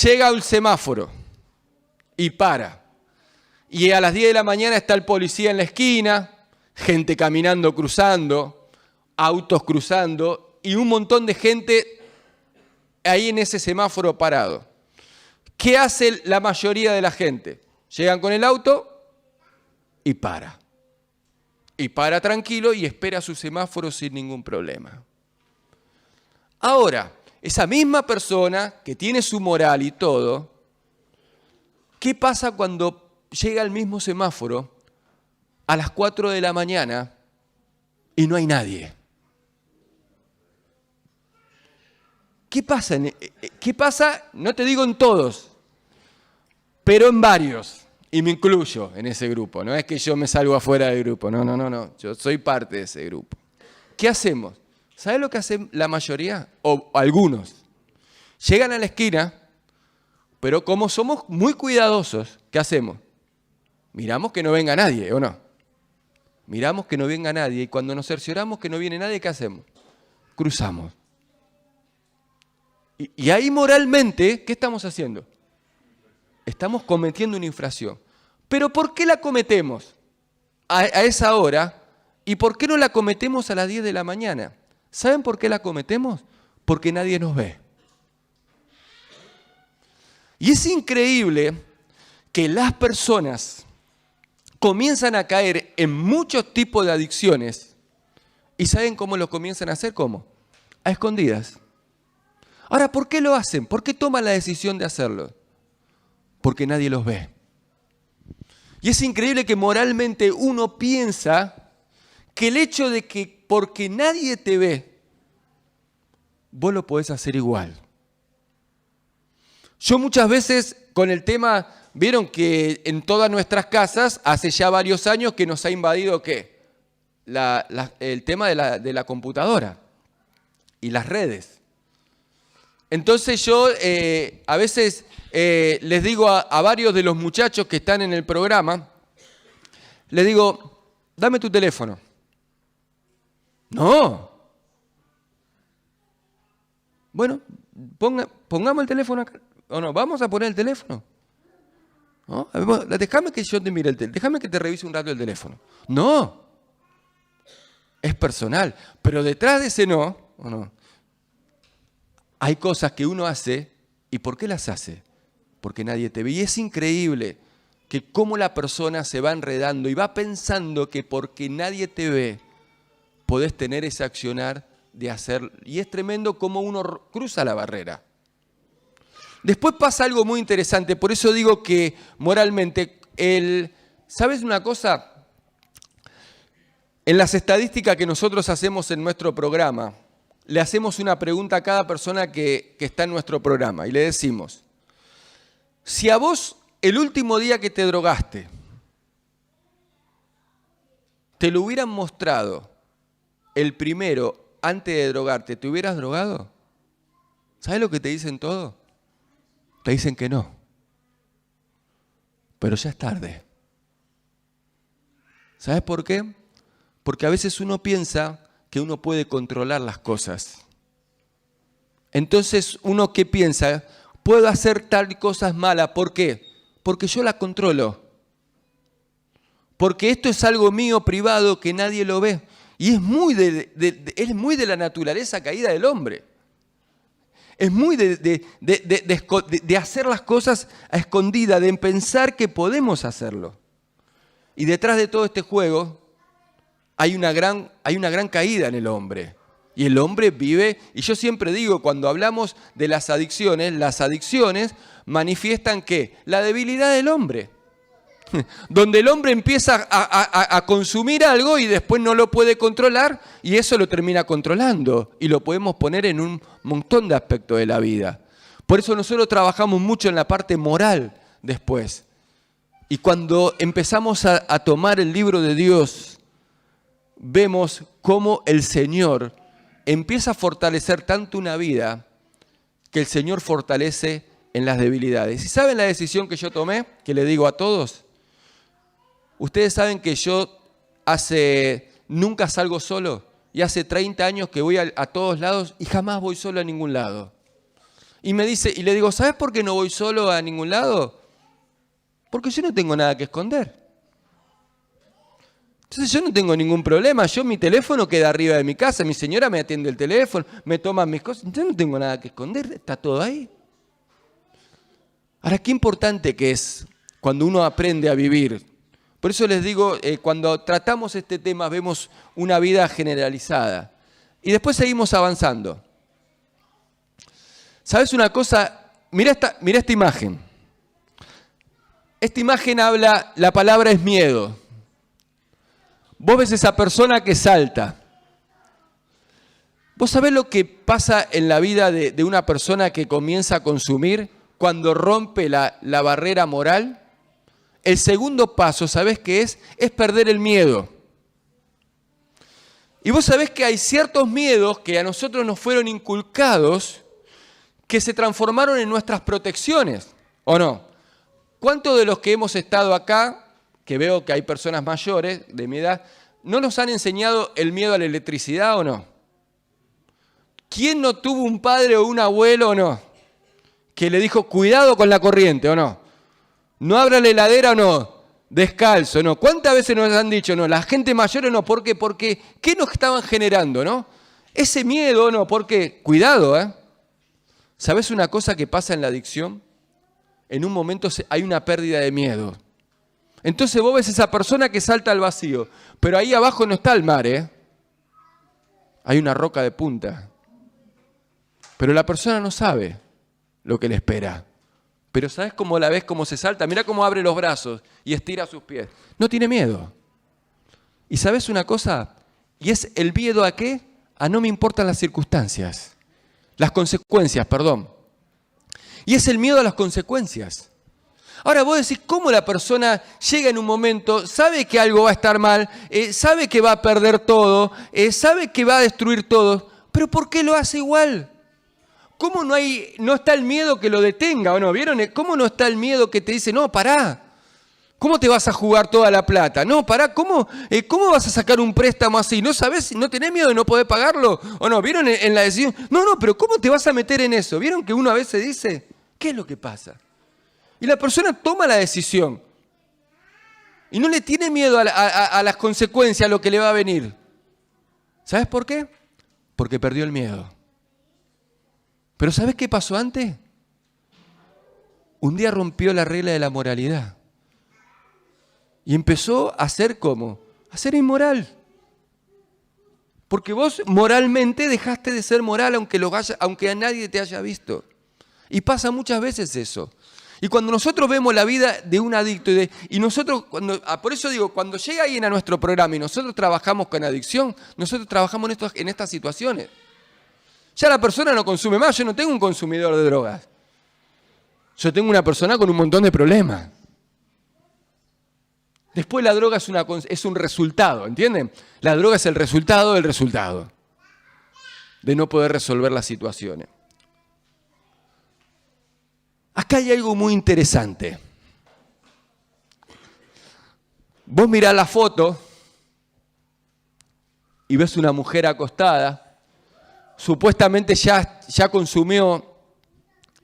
llega al semáforo y para, y a las 10 de la mañana está el policía en la esquina, gente caminando, cruzando, autos cruzando, y un montón de gente ahí en ese semáforo parado. ¿Qué hace la mayoría de la gente? Llegan con el auto y para. Y para tranquilo y espera su semáforo sin ningún problema. Ahora, esa misma persona que tiene su moral y todo, ¿qué pasa cuando llega al mismo semáforo a las 4 de la mañana y no hay nadie? ¿Qué pasa? ¿Qué pasa? No te digo en todos, pero en varios. Y me incluyo en ese grupo. No es que yo me salgo afuera del grupo. No. Yo soy parte de ese grupo. ¿Qué hacemos? ¿Sabes lo que hacen la mayoría? O algunos. Llegan a la esquina, pero como somos muy cuidadosos, ¿qué hacemos? Miramos que no venga nadie, ¿o no? Miramos que no venga nadie. Y cuando nos cercioramos que no viene nadie, ¿qué hacemos? Cruzamos. Y ahí moralmente, ¿qué estamos haciendo? Estamos cometiendo una infracción. ¿Pero por qué la cometemos a esa hora? ¿Y por qué no la cometemos a las 10 de la mañana? ¿Saben por qué la cometemos? Porque nadie nos ve. Y es increíble que las personas comienzan a caer en muchos tipos de adicciones. ¿Y saben cómo lo comienzan a hacer? ¿Cómo? A escondidas. Ahora, ¿por qué lo hacen? ¿Por qué toman la decisión de hacerlo? Porque nadie los ve. Y es increíble que moralmente uno piensa que el hecho de que porque nadie te ve, vos lo podés hacer igual. Yo muchas veces con el tema, vieron que en todas nuestras casas, hace ya varios años que nos ha invadido ¿qué? El tema de la computadora y las redes. Entonces yo a veces les digo a varios de los muchachos que están en el programa, les digo, dame tu teléfono. No. Bueno, pongamos el teléfono acá. ¿O no? ¿Vamos a poner el teléfono? ¿No? Déjame que yo te mire el teléfono. Déjame que te revise un rato el teléfono. No. Es personal. Pero detrás de ese no, ¿o no? Hay cosas que uno hace ¿Y por qué las hace? Porque nadie te ve. Y es increíble que cómo la persona se va enredando y va pensando que porque nadie te ve, podés tener ese accionar de hacer. Y es tremendo cómo uno cruza la barrera. Después pasa algo muy interesante, por eso digo que moralmente, ¿sabes una cosa? En las estadísticas que nosotros hacemos en nuestro programa, le hacemos una pregunta a cada persona que está en nuestro programa y le decimos, si a vos el último día que te drogaste, te lo hubieran mostrado el primero antes de drogarte, ¿te hubieras drogado? ¿Sabes lo que te dicen todos? Te dicen que no. Pero ya es tarde. ¿Sabes por qué? Porque a veces uno piensa que uno puede controlar las cosas. Entonces, ¿uno qué piensa? Puedo hacer tal cosas malas. ¿Por qué? Porque yo la controlo. Porque esto es algo mío privado que nadie lo ve. Y es muy de la naturaleza caída del hombre. Es muy de hacer las cosas a escondida, de pensar que podemos hacerlo. Y detrás de todo este juego hay una gran caída en el hombre. Y el hombre vive, y yo siempre digo, cuando hablamos de las adicciones manifiestan ¿qué? La debilidad del hombre. Donde el hombre empieza a consumir algo y después no lo puede controlar y eso lo termina controlando y lo podemos poner en un montón de aspectos de la vida. Por eso nosotros trabajamos mucho en la parte moral después. Y cuando empezamos a tomar el libro de Dios, vemos cómo el Señor empieza a fortalecer tanto una vida que el Señor fortalece en las debilidades. ¿Y saben la decisión que yo tomé? Que le digo a todos. Ustedes saben que yo nunca salgo solo y hace 30 años que voy a todos lados y jamás voy solo a ningún lado. Y me dice, y le digo, ¿sabes por qué no voy solo a ningún lado? Porque yo no tengo nada que esconder. Entonces yo no tengo ningún problema. Mi teléfono queda arriba de mi casa, mi señora me atiende el teléfono, me toma mis cosas. Yo no tengo nada que esconder, está todo ahí. Ahora, qué importante que es cuando uno aprende a vivir. Por eso les digo, cuando tratamos este tema vemos una vida generalizada. Y después seguimos avanzando. ¿Sabes una cosa? Mira esta imagen. Esta imagen habla, la palabra es miedo. Vos ves esa persona que salta. ¿Vos sabés lo que pasa en la vida de una persona que comienza a consumir cuando rompe la barrera moral? El segundo paso, ¿sabés qué es? Es perder el miedo. Y vos sabés que hay ciertos miedos que a nosotros nos fueron inculcados que se transformaron en nuestras protecciones, ¿o no? ¿Cuántos de los que hemos estado acá, que veo que hay personas mayores de mi edad, no nos han enseñado el miedo a la electricidad o no? ¿Quién no tuvo un padre o un abuelo o no? Que le dijo, cuidado con la corriente o no. No abra la heladera o no, descalzo, no. ¿Cuántas veces nos han dicho, no? La gente mayor o no, ¿por qué? Porque, ¿qué nos estaban generando, no? Ese miedo, no, porque, cuidado, ¿sabes una cosa que pasa en la adicción? En un momento hay una pérdida de miedo. Entonces vos ves esa persona que salta al vacío, pero ahí abajo no está el mar, Hay una roca de punta. Pero la persona no sabe lo que le espera. Pero ¿sabes cómo la ves, cómo se salta? Mirá cómo abre los brazos y estira sus pies. No tiene miedo. ¿Y sabes una cosa? Y es el miedo ¿a qué? A no me importan las circunstancias. Las consecuencias, perdón. Y es el miedo a las consecuencias. Ahora vos decís, ¿cómo la persona llega en un momento, sabe que algo va a estar mal, sabe que va a perder todo, sabe que va a destruir todo, pero ¿por qué lo hace igual? ¿Cómo no está el miedo que lo detenga o no? ¿Vieron? ¿Cómo no está el miedo que te dice, no, pará? ¿Cómo te vas a jugar toda la plata? No, pará, ¿cómo vas a sacar un préstamo así? ¿No sabés? ¿No tenés miedo de no poder pagarlo? ¿O no? ¿Vieron en la decisión? No, pero ¿cómo te vas a meter en eso? ¿Vieron que uno a veces dice, ¿qué es lo que pasa? Y la persona toma la decisión. Y no le tiene miedo a las consecuencias, a lo que le va a venir. ¿Sabes por qué? Porque perdió el miedo. Pero ¿sabes qué pasó antes? un día rompió la regla de la moralidad. Y empezó a ser ¿cómo? A ser inmoral. Porque vos moralmente dejaste de ser moral aunque a nadie te haya visto. Y pasa muchas veces eso. Y cuando nosotros vemos la vida de un adicto, y nosotros, por eso digo, cuando llega alguien a nuestro programa y nosotros trabajamos con adicción, nosotros trabajamos en estas situaciones. Ya la persona no consume más, yo no tengo un consumidor de drogas. Yo tengo una persona con un montón de problemas. Después la droga es un resultado, ¿entienden? La droga es el resultado del resultado de no poder resolver las situaciones. Acá hay algo muy interesante. Vos mirás la foto y ves una mujer acostada, supuestamente ya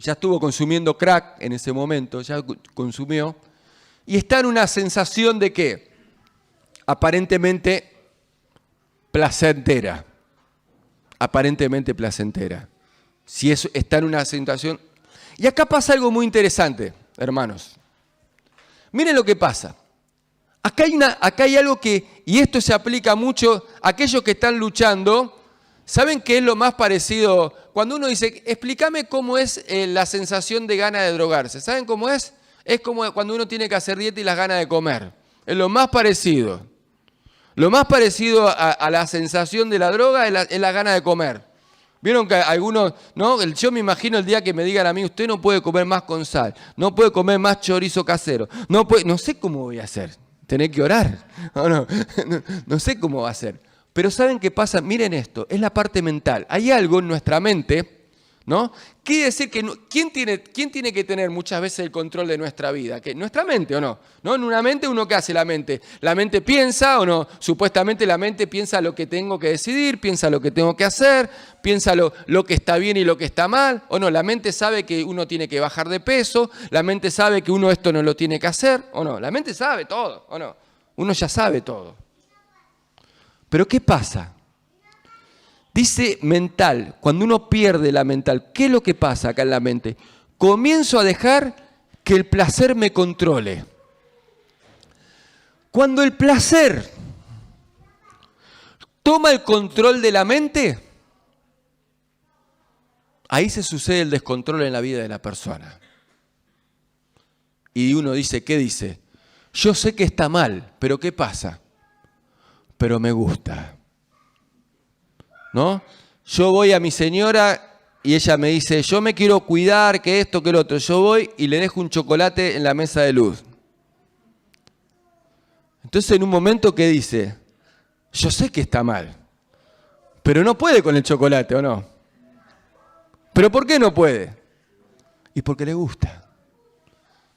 estuvo consumiendo crack en ese momento, ya consumió, y está en una sensación de ¿qué? Aparentemente placentera. Aparentemente placentera. Si eso está en una sensación. Y acá pasa algo muy interesante, hermanos. Miren lo que pasa. Acá hay algo que, y esto se aplica mucho a aquellos que están luchando. ¿Saben qué es lo más parecido? Cuando uno dice, explícame cómo es la sensación de gana de drogarse. ¿Saben cómo es? Es como cuando uno tiene que hacer dieta y las ganas de comer. Es lo más parecido. Lo más parecido a la sensación de la droga es la gana de comer. Vieron que algunos, ¿no? Yo me imagino el día que me digan a mí, usted no puede comer más con sal, no puede comer más chorizo casero, no sé cómo voy a hacer. Tener que orar. No sé cómo va a ser. Pero ¿saben qué pasa? Miren esto, es la parte mental. Hay algo en nuestra mente, ¿no? Quiere decir que ¿quién tiene que tener muchas veces el control de nuestra vida? ¿Que nuestra mente o no? ¿No? En una mente, ¿uno qué hace la mente? La mente piensa o no. Supuestamente la mente piensa lo que tengo que decidir, piensa lo que tengo que hacer, piensa lo que está bien y lo que está mal. ¿O no? La mente sabe que uno tiene que bajar de peso, la mente sabe que uno esto no lo tiene que hacer, ¿o no? La mente sabe todo, ¿o no? Uno ya sabe todo. Pero ¿qué pasa? Dice mental, cuando uno pierde la mental, ¿qué es lo que pasa acá en la mente? Comienzo a dejar que el placer me controle. Cuando el placer toma el control de la mente, ahí se sucede el descontrol en la vida de la persona. Y uno dice, ¿qué dice? Yo sé que está mal, pero ¿qué pasa? Pero me gusta. ¿No? Yo voy a mi señora y ella me dice, yo me quiero cuidar, que esto, que lo otro. Yo voy y le dejo un chocolate en la mesa de luz. Entonces en un momento que dice, yo sé que está mal, pero no puede con el chocolate, ¿o no? ¿Pero por qué no puede? Y porque le gusta.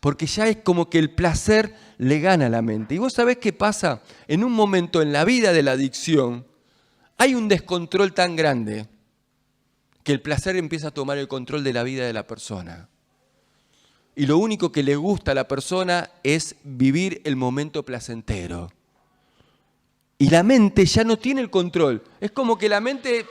Porque ya es como que el placer le gana a la mente. ¿Y vos sabés qué pasa? En un momento en la vida de la adicción, hay un descontrol tan grande que el placer empieza a tomar el control de la vida de la persona. Y lo único que le gusta a la persona es vivir el momento placentero. Y la mente ya no tiene el control. Es como que la mente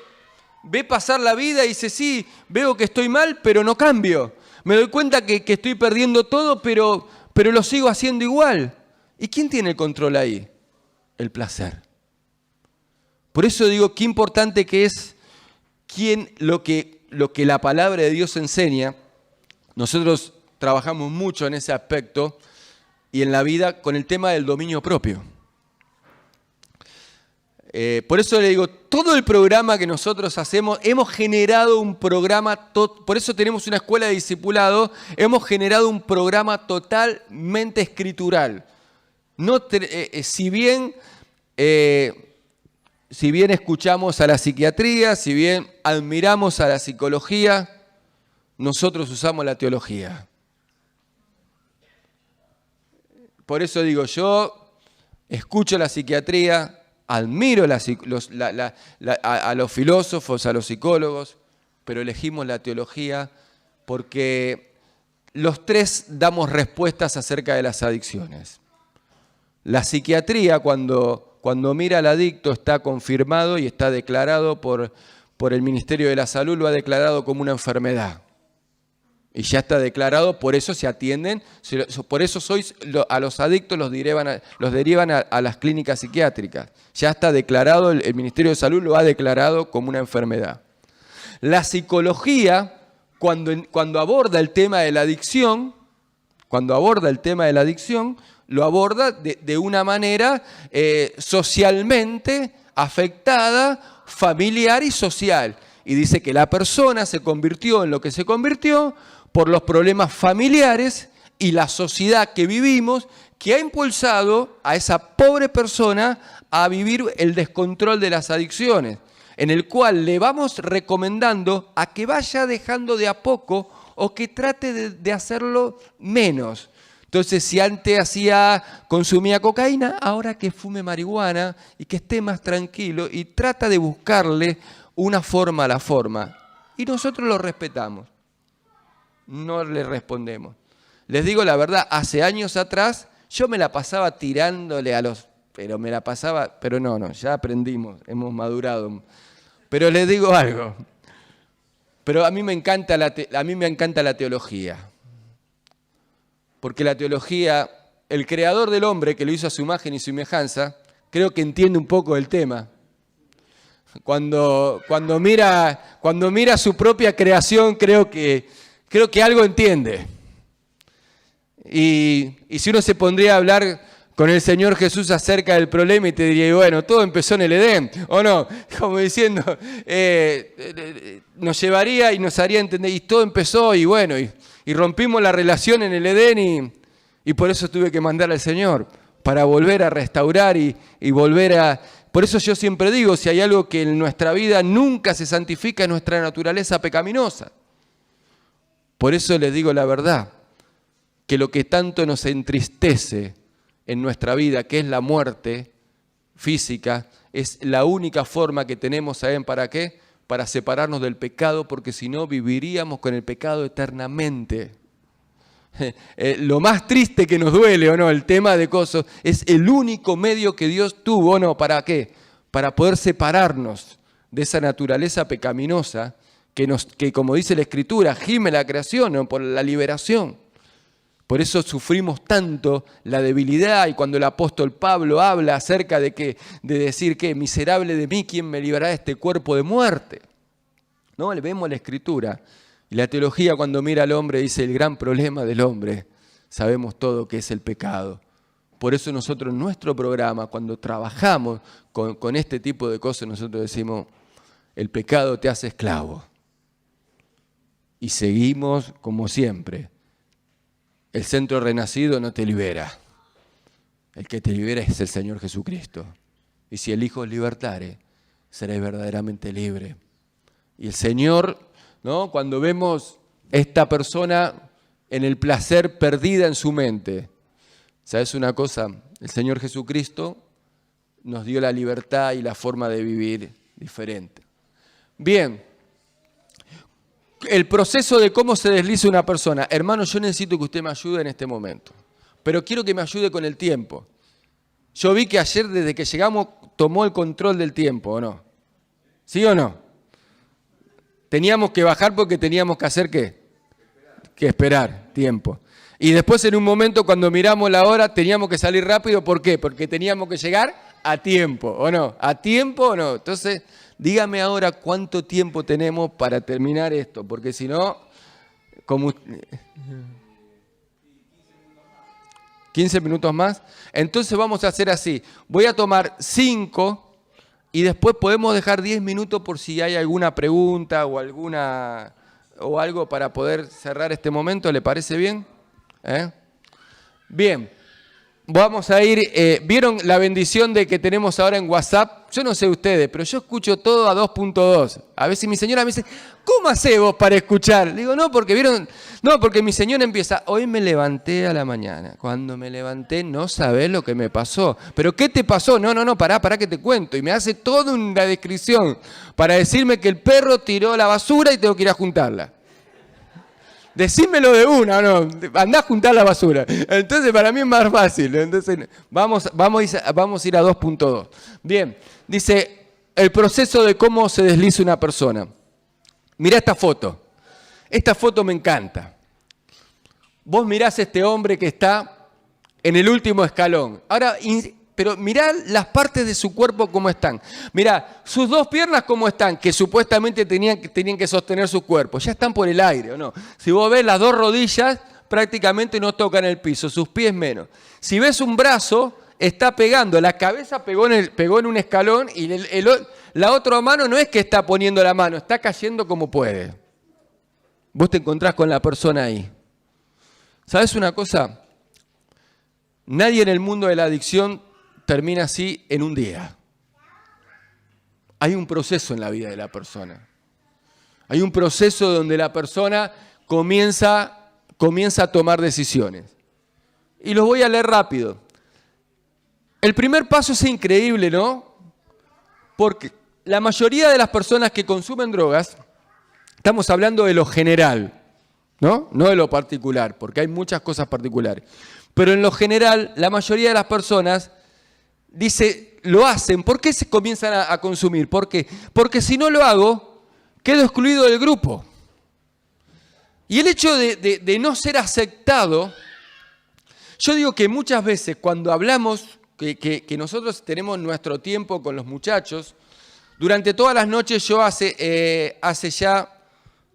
ve pasar la vida y dice, sí, veo que estoy mal, pero no cambio. Me doy cuenta que estoy perdiendo todo, pero lo sigo haciendo igual. ¿Y quién tiene el control ahí? El placer. Por eso digo, qué importante que es lo que la palabra de Dios enseña. Nosotros trabajamos mucho en ese aspecto y en la vida con el tema del dominio propio. Por eso le digo, todo el programa que nosotros hacemos, hemos generado un programa, por eso tenemos una escuela de discipulado, hemos generado un programa totalmente escritural. Si bien escuchamos a la psiquiatría, si bien admiramos a la psicología, nosotros usamos la teología. Por eso digo, yo escucho la psiquiatría, admiro a los filósofos, a los psicólogos, pero elegimos la teología porque los tres damos respuestas acerca de las adicciones. La psiquiatría, cuando mira al adicto, está confirmado y está declarado por el Ministerio de la Salud, lo ha declarado como una enfermedad. Y ya está declarado, por eso se atienden, por eso a los adictos los derivan a las clínicas psiquiátricas. Ya está declarado, el Ministerio de Salud lo ha declarado como una enfermedad. La psicología, cuando aborda el tema de la adicción, lo aborda de una manera socialmente afectada, familiar y social. Y dice que la persona se convirtió en lo que se convirtió por los problemas familiares y la sociedad que vivimos, que ha impulsado a esa pobre persona a vivir el descontrol de las adicciones, en el cual le vamos recomendando a que vaya dejando de a poco o que trate de hacerlo menos. Entonces, si antes consumía cocaína, ahora que fume marihuana y que esté más tranquilo y trata de buscarle una forma a la forma. Y nosotros lo respetamos. No le respondemos. Les digo la verdad, hace años atrás yo me la pasaba tirándole pero no, ya aprendimos, hemos madurado. Pero les digo algo, pero a mí me encanta la teología, porque la teología, el creador del hombre que lo hizo a su imagen y semejanza, creo que entiende un poco el tema. Cuando mira su propia creación, creo que algo entiende. Y si uno se pondría a hablar con el Señor Jesús acerca del problema y te diría, bueno, todo empezó en el Edén, ¿o no? Como diciendo, nos llevaría y nos haría entender, y todo empezó, y bueno, y rompimos la relación en el Edén, y por eso tuve que mandar al Señor, para volver a restaurar y volver a... Por eso yo siempre digo, si hay algo que en nuestra vida nunca se santifica, es nuestra naturaleza pecaminosa. Por eso les digo la verdad, que lo que tanto nos entristece en nuestra vida, que es la muerte física, es la única forma que tenemos, ¿saben para qué? Para separarnos del pecado, porque si no viviríamos con el pecado eternamente. Lo más triste que nos duele, ¿o no? El tema de cosas, es el único medio que Dios tuvo, ¿o no? ¿Para qué? Para poder separarnos de esa naturaleza pecaminosa que como dice la Escritura, gime la creación, ¿no? Por la liberación. Por eso sufrimos tanto la debilidad, y cuando el apóstol Pablo habla acerca de decir que miserable de mí, ¿quién me librará de este cuerpo de muerte? ¿No? Le vemos la Escritura. Y la teología, cuando mira al hombre, dice el gran problema del hombre, sabemos todo que es el pecado. Por eso nosotros en nuestro programa, cuando trabajamos con este tipo de cosas, nosotros decimos, el pecado te hace esclavo. Y seguimos como siempre. El centro renacido no te libera. El que te libera es el Señor Jesucristo. Y si el Hijo os libertare, seréis verdaderamente libre. Y el Señor, ¿no? Cuando vemos esta persona en el placer perdida en su mente, ¿sabes una cosa? El Señor Jesucristo nos dio la libertad y la forma de vivir diferente. Bien. El proceso de cómo se desliza una persona. Hermano, yo necesito que usted me ayude en este momento. Pero quiero que me ayude con el tiempo. Yo vi que ayer, desde que llegamos, tomó el control del tiempo, ¿o no? ¿Sí o no? Teníamos que bajar porque teníamos que hacer ¿qué? Que esperar tiempo. Y después en un momento, cuando miramos la hora, teníamos que salir rápido. ¿Por qué? Porque teníamos que llegar a tiempo, ¿o no? ¿A tiempo o no? Entonces... dígame ahora cuánto tiempo tenemos para terminar esto, porque si no, como 15 minutos más. Entonces vamos a hacer así, voy a tomar 5 y después podemos dejar 10 minutos por si hay alguna pregunta o algo para poder cerrar este momento. ¿Le parece bien? Bien. Vamos a ir, ¿vieron la bendición de que tenemos ahora en WhatsApp? Yo no sé ustedes, pero yo escucho todo a 2.2. A veces mi señora me dice, ¿cómo hacés vos para escuchar? Le digo, porque mi señora empieza, hoy me levanté a la mañana. Cuando me levanté no sabés lo que me pasó. ¿Pero qué te pasó? No, pará que te cuento. Y me hace toda una descripción para decirme que el perro tiró la basura y tengo que ir a juntarla. Decímelo de una, ¿no? Andá a juntar la basura. Entonces, para mí es más fácil. Entonces, vamos a ir a 2.2. Bien, dice, el proceso de cómo se desliza una persona. Mirá esta foto. Esta foto me encanta. vos mirás a este hombre que está en el último escalón. Ahora, pero mirá las partes de su cuerpo cómo están. Mirá, sus dos piernas cómo están, que supuestamente tenían que sostener su cuerpo. Ya están por el aire, ¿o no? Si vos ves las dos rodillas, prácticamente no tocan el piso, sus pies menos. Si ves un brazo, está pegando, la cabeza pegó en un escalón y la otra mano no es que está poniendo la mano, está cayendo como puede. Vos te encontrás con la persona ahí. ¿Sabés una cosa? Nadie en el mundo de la adicción termina así en un día. Hay un proceso en la vida de la persona. Hay un proceso donde la persona comienza a tomar decisiones. Y los voy a leer rápido. El primer paso es increíble, ¿no? Porque la mayoría de las personas que consumen drogas, estamos hablando de lo general, ¿no? No de lo particular, porque hay muchas cosas particulares. Pero en lo general, la mayoría de las personas lo hacen. ¿Por qué se comienzan a consumir? ¿Por qué? Porque si no lo hago, quedo excluido del grupo. Y el hecho de no ser aceptado, yo digo que muchas veces cuando hablamos, que nosotros tenemos nuestro tiempo con los muchachos, durante todas las noches yo hace ya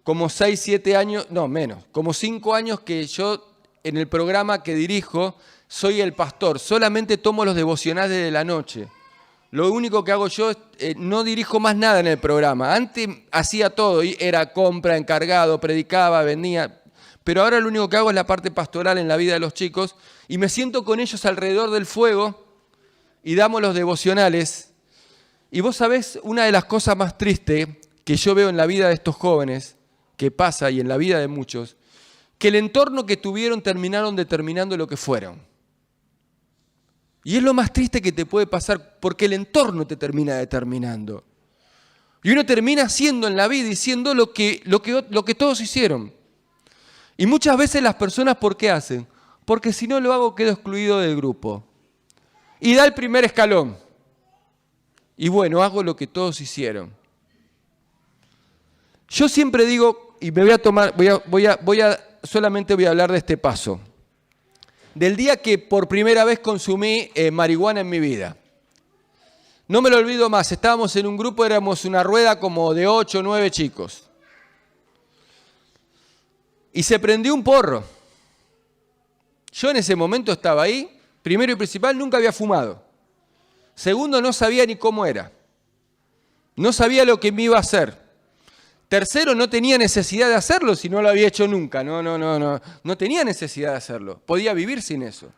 como 6, 7 años, no menos, como 5 años que yo en el programa que dirijo soy el pastor, solamente tomo los devocionales de la noche. Lo único que hago yo es, no dirijo más nada en el programa. Antes hacía todo, era compra, encargado, predicaba, vendía. Pero ahora lo único que hago es la parte pastoral en la vida de los chicos y me siento con ellos alrededor del fuego y damos los devocionales. Y vos sabés, una de las cosas más tristes que yo veo en la vida de estos jóvenes, que pasa y en la vida de muchos, que el entorno que tuvieron terminaron determinando lo que fueron. Y es lo más triste que te puede pasar porque el entorno te termina determinando. Y uno termina siendo en la vida y siendo lo que todos hicieron. Y muchas veces las personas, ¿por qué hacen? Porque si no lo hago, quedo excluido del grupo. Y da el primer escalón. Y bueno, hago lo que todos hicieron. Yo siempre digo, y me solamente voy a hablar de este paso. Del día que por primera vez consumí marihuana en mi vida. No me lo olvido más, estábamos en un grupo, éramos una rueda como de 8 o 9 chicos. Y se prendió un porro. Yo en ese momento estaba ahí, primero y principal, nunca había fumado. Segundo, no sabía ni cómo era. No sabía lo que me iba a hacer. Tercero, no tenía necesidad de hacerlo si no lo había hecho nunca. No tenía necesidad de hacerlo. Podía vivir sin eso.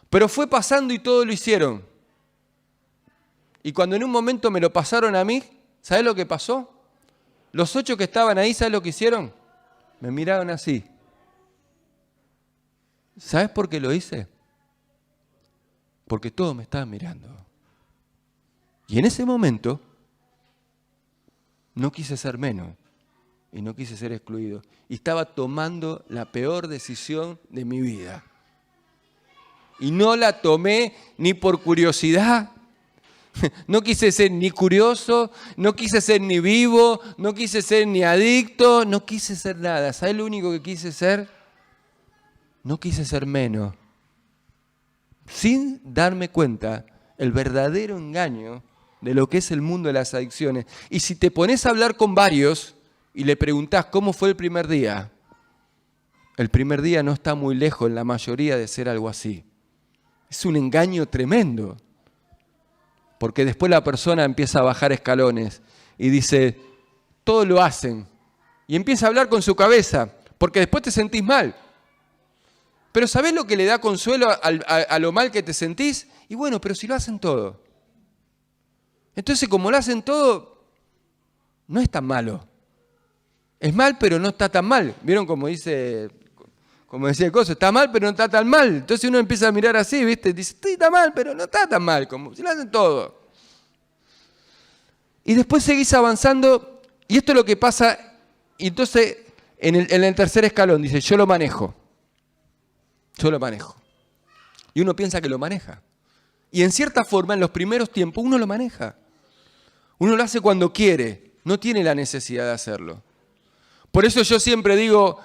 Pero fue pasando y todo lo hicieron. Y cuando en un momento me lo pasaron a mí, ¿sabés lo que pasó? Los 8 que estaban ahí, ¿sabés lo que hicieron? Me miraron así. ¿Sabés por qué lo hice? Porque todos me estaban mirando. Y en ese momento no quise ser menos y no quise ser excluido. Y estaba tomando la peor decisión de mi vida. Y no la tomé ni por curiosidad. No quise ser ni curioso, no quise ser ni vivo, no quise ser ni adicto, no quise ser nada. ¿Sabes lo único que quise ser? No quise ser menos. Sin darme cuenta el verdadero engaño de lo que es el mundo de las adicciones. Y si te pones a hablar con varios y le preguntás cómo fue el primer día no está muy lejos en la mayoría de ser algo así. Es un engaño tremendo. Porque después la persona empieza a bajar escalones y dice, todos lo hacen. Y empieza a hablar con su cabeza, porque después te sentís mal. Pero ¿sabés lo que le da consuelo a lo mal que te sentís? Y bueno, pero si lo hacen todo. Entonces, como lo hacen todo, no es tan malo. Es mal, pero no está tan mal. ¿Vieron como decía el coso? Está mal, pero no está tan mal. Entonces uno empieza a mirar así, ¿viste? Dice, sí, está mal, pero no está tan mal, como si lo hacen todo. Y después seguís avanzando, y esto es lo que pasa, y entonces en el tercer escalón dice, yo lo manejo. Yo lo manejo. Y uno piensa que lo maneja. Y en cierta forma, en los primeros tiempos, uno lo maneja. Uno lo hace cuando quiere, no tiene la necesidad de hacerlo. Por eso yo siempre digo,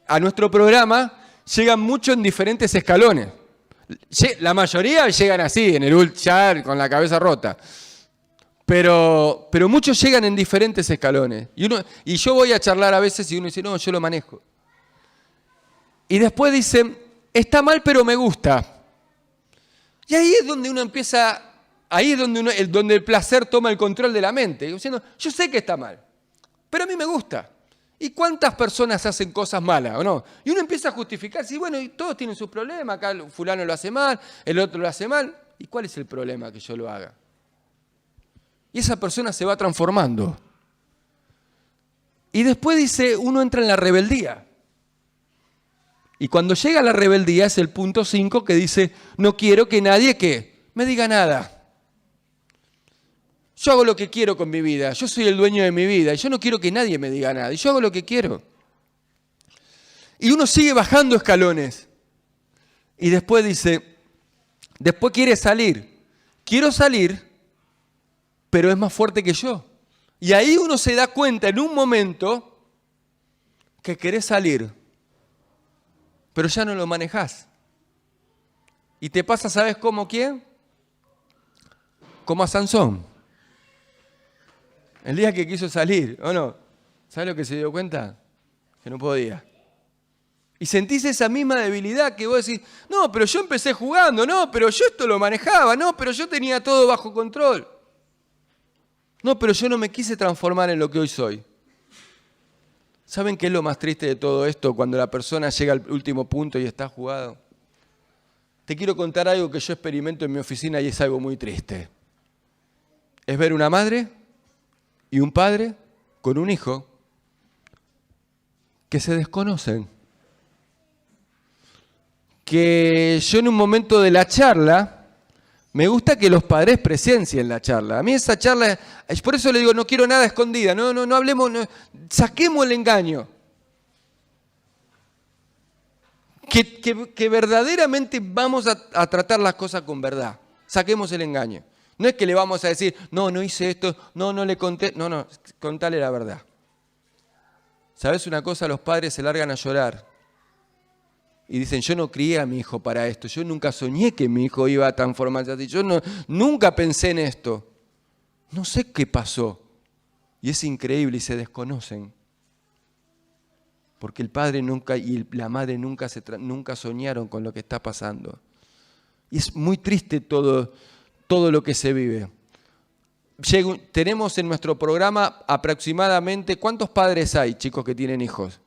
a nuestro programa llegan mucho en diferentes escalones. La mayoría llegan así, ya con la cabeza rota. Pero muchos llegan en diferentes escalones. Y yo voy a charlar a veces y uno dice, no, yo lo manejo. Y después dicen, está mal, pero me gusta. Y ahí es donde uno empieza, ahí es donde el placer toma el control de la mente. Diciendo, yo sé que está mal, pero a mí me gusta. ¿Y cuántas personas hacen cosas malas o no? Y uno empieza a justificarse, y bueno, y todos tienen sus problemas, acá fulano lo hace mal, el otro lo hace mal. ¿Y cuál es el problema que yo lo haga? Y esa persona se va transformando. Y después dice, uno entra en la rebeldía. Y cuando llega a la rebeldía es el punto 5 que dice, no quiero que nadie me diga nada. Yo hago lo que quiero con mi vida, yo soy el dueño de mi vida y yo no quiero que nadie me diga nada. Y yo hago lo que quiero. Y uno sigue bajando escalones. Y después dice, después quiere salir. Quiero salir, pero es más fuerte que yo. Y ahí uno se da cuenta en un momento que querés salir, pero ya no lo manejás. Y te pasa, ¿sabes cómo quién? Como a Sansón. El día que quiso salir, ¿o no? ¿Sabes lo que se dio cuenta? Que no podía. Y sentís esa misma debilidad que vos decís, no, pero yo empecé jugando, no, pero yo esto lo manejaba, no, pero yo tenía todo bajo control. No, pero yo no me quise transformar en lo que hoy soy. ¿Saben qué es lo más triste de todo esto cuando la persona llega al último punto y está jugado? Te quiero contar algo que yo experimento en mi oficina y es algo muy triste. Es ver una madre y un padre con un hijo que se desconocen. Que yo en un momento de la charla, me gusta que los padres presencien la charla. A mí esa charla, por eso le digo, no quiero nada escondida, no hablemos, saquemos el engaño. Que verdaderamente vamos a tratar las cosas con verdad. Saquemos el engaño. No es que le vamos a decir, no hice esto, no le conté. No, contale la verdad. ¿Sabes una cosa? Los padres se largan a llorar. Y dicen, yo no crié a mi hijo para esto. Yo nunca soñé que mi hijo iba a transformarse así. Yo nunca pensé en esto. No sé qué pasó. Y es increíble y se desconocen. Porque el padre nunca y la madre nunca soñaron con lo que está pasando. Y es muy triste todo lo que se vive. Tenemos en nuestro programa aproximadamente, ¿cuántos padres hay, chicos, que tienen hijos?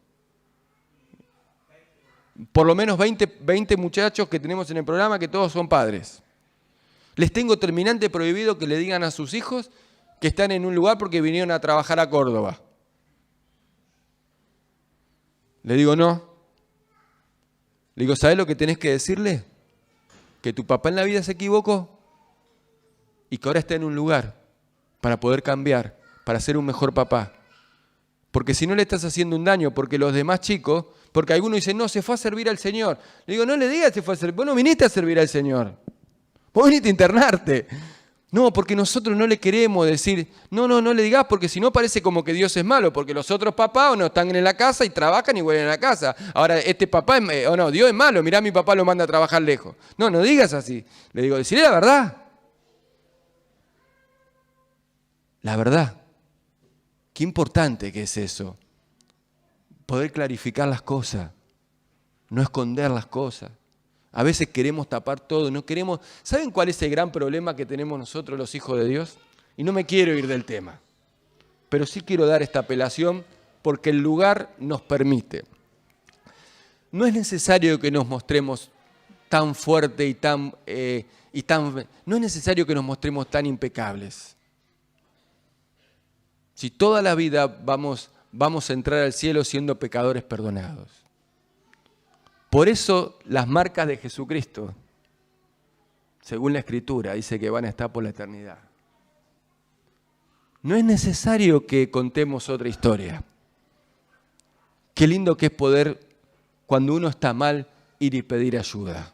Por lo menos 20 muchachos que tenemos en el programa que todos son padres. Les tengo terminante prohibido que le digan a sus hijos que están en un lugar porque vinieron a trabajar a Córdoba. Le digo, no. Le digo, ¿sabés lo que tenés que decirle? Que tu papá en la vida se equivocó y que ahora está en un lugar para poder cambiar, para ser un mejor papá. Porque si no le estás haciendo un daño, porque los demás chicos, porque algunos dicen, no, se fue a servir al Señor. Le digo, no le digas se fue a servir, vos no viniste a servir al Señor. Vos viniste a internarte. No, porque nosotros no le queremos decir, no le digas, porque si no parece como que Dios es malo, porque los otros papás no están en la casa y trabajan y vuelven a la casa. Ahora, este papá, Dios es malo, mirá, mi papá lo manda a trabajar lejos. No digas así. Le digo, decirle la verdad. La verdad. Qué importante que es eso. Poder clarificar las cosas, no esconder las cosas. A veces queremos tapar todo, no queremos. ¿Saben cuál es el gran problema que tenemos nosotros los hijos de Dios? Y no me quiero ir del tema, pero sí quiero dar esta apelación porque el lugar nos permite. No es necesario que nos mostremos tan fuerte no es necesario que nos mostremos tan impecables. Si toda la vida vamos a entrar al cielo siendo pecadores perdonados. Por eso las marcas de Jesucristo, según la Escritura, dice que van a estar por la eternidad. No es necesario que contemos otra historia. Qué lindo que es poder, cuando uno está mal, ir y pedir ayuda.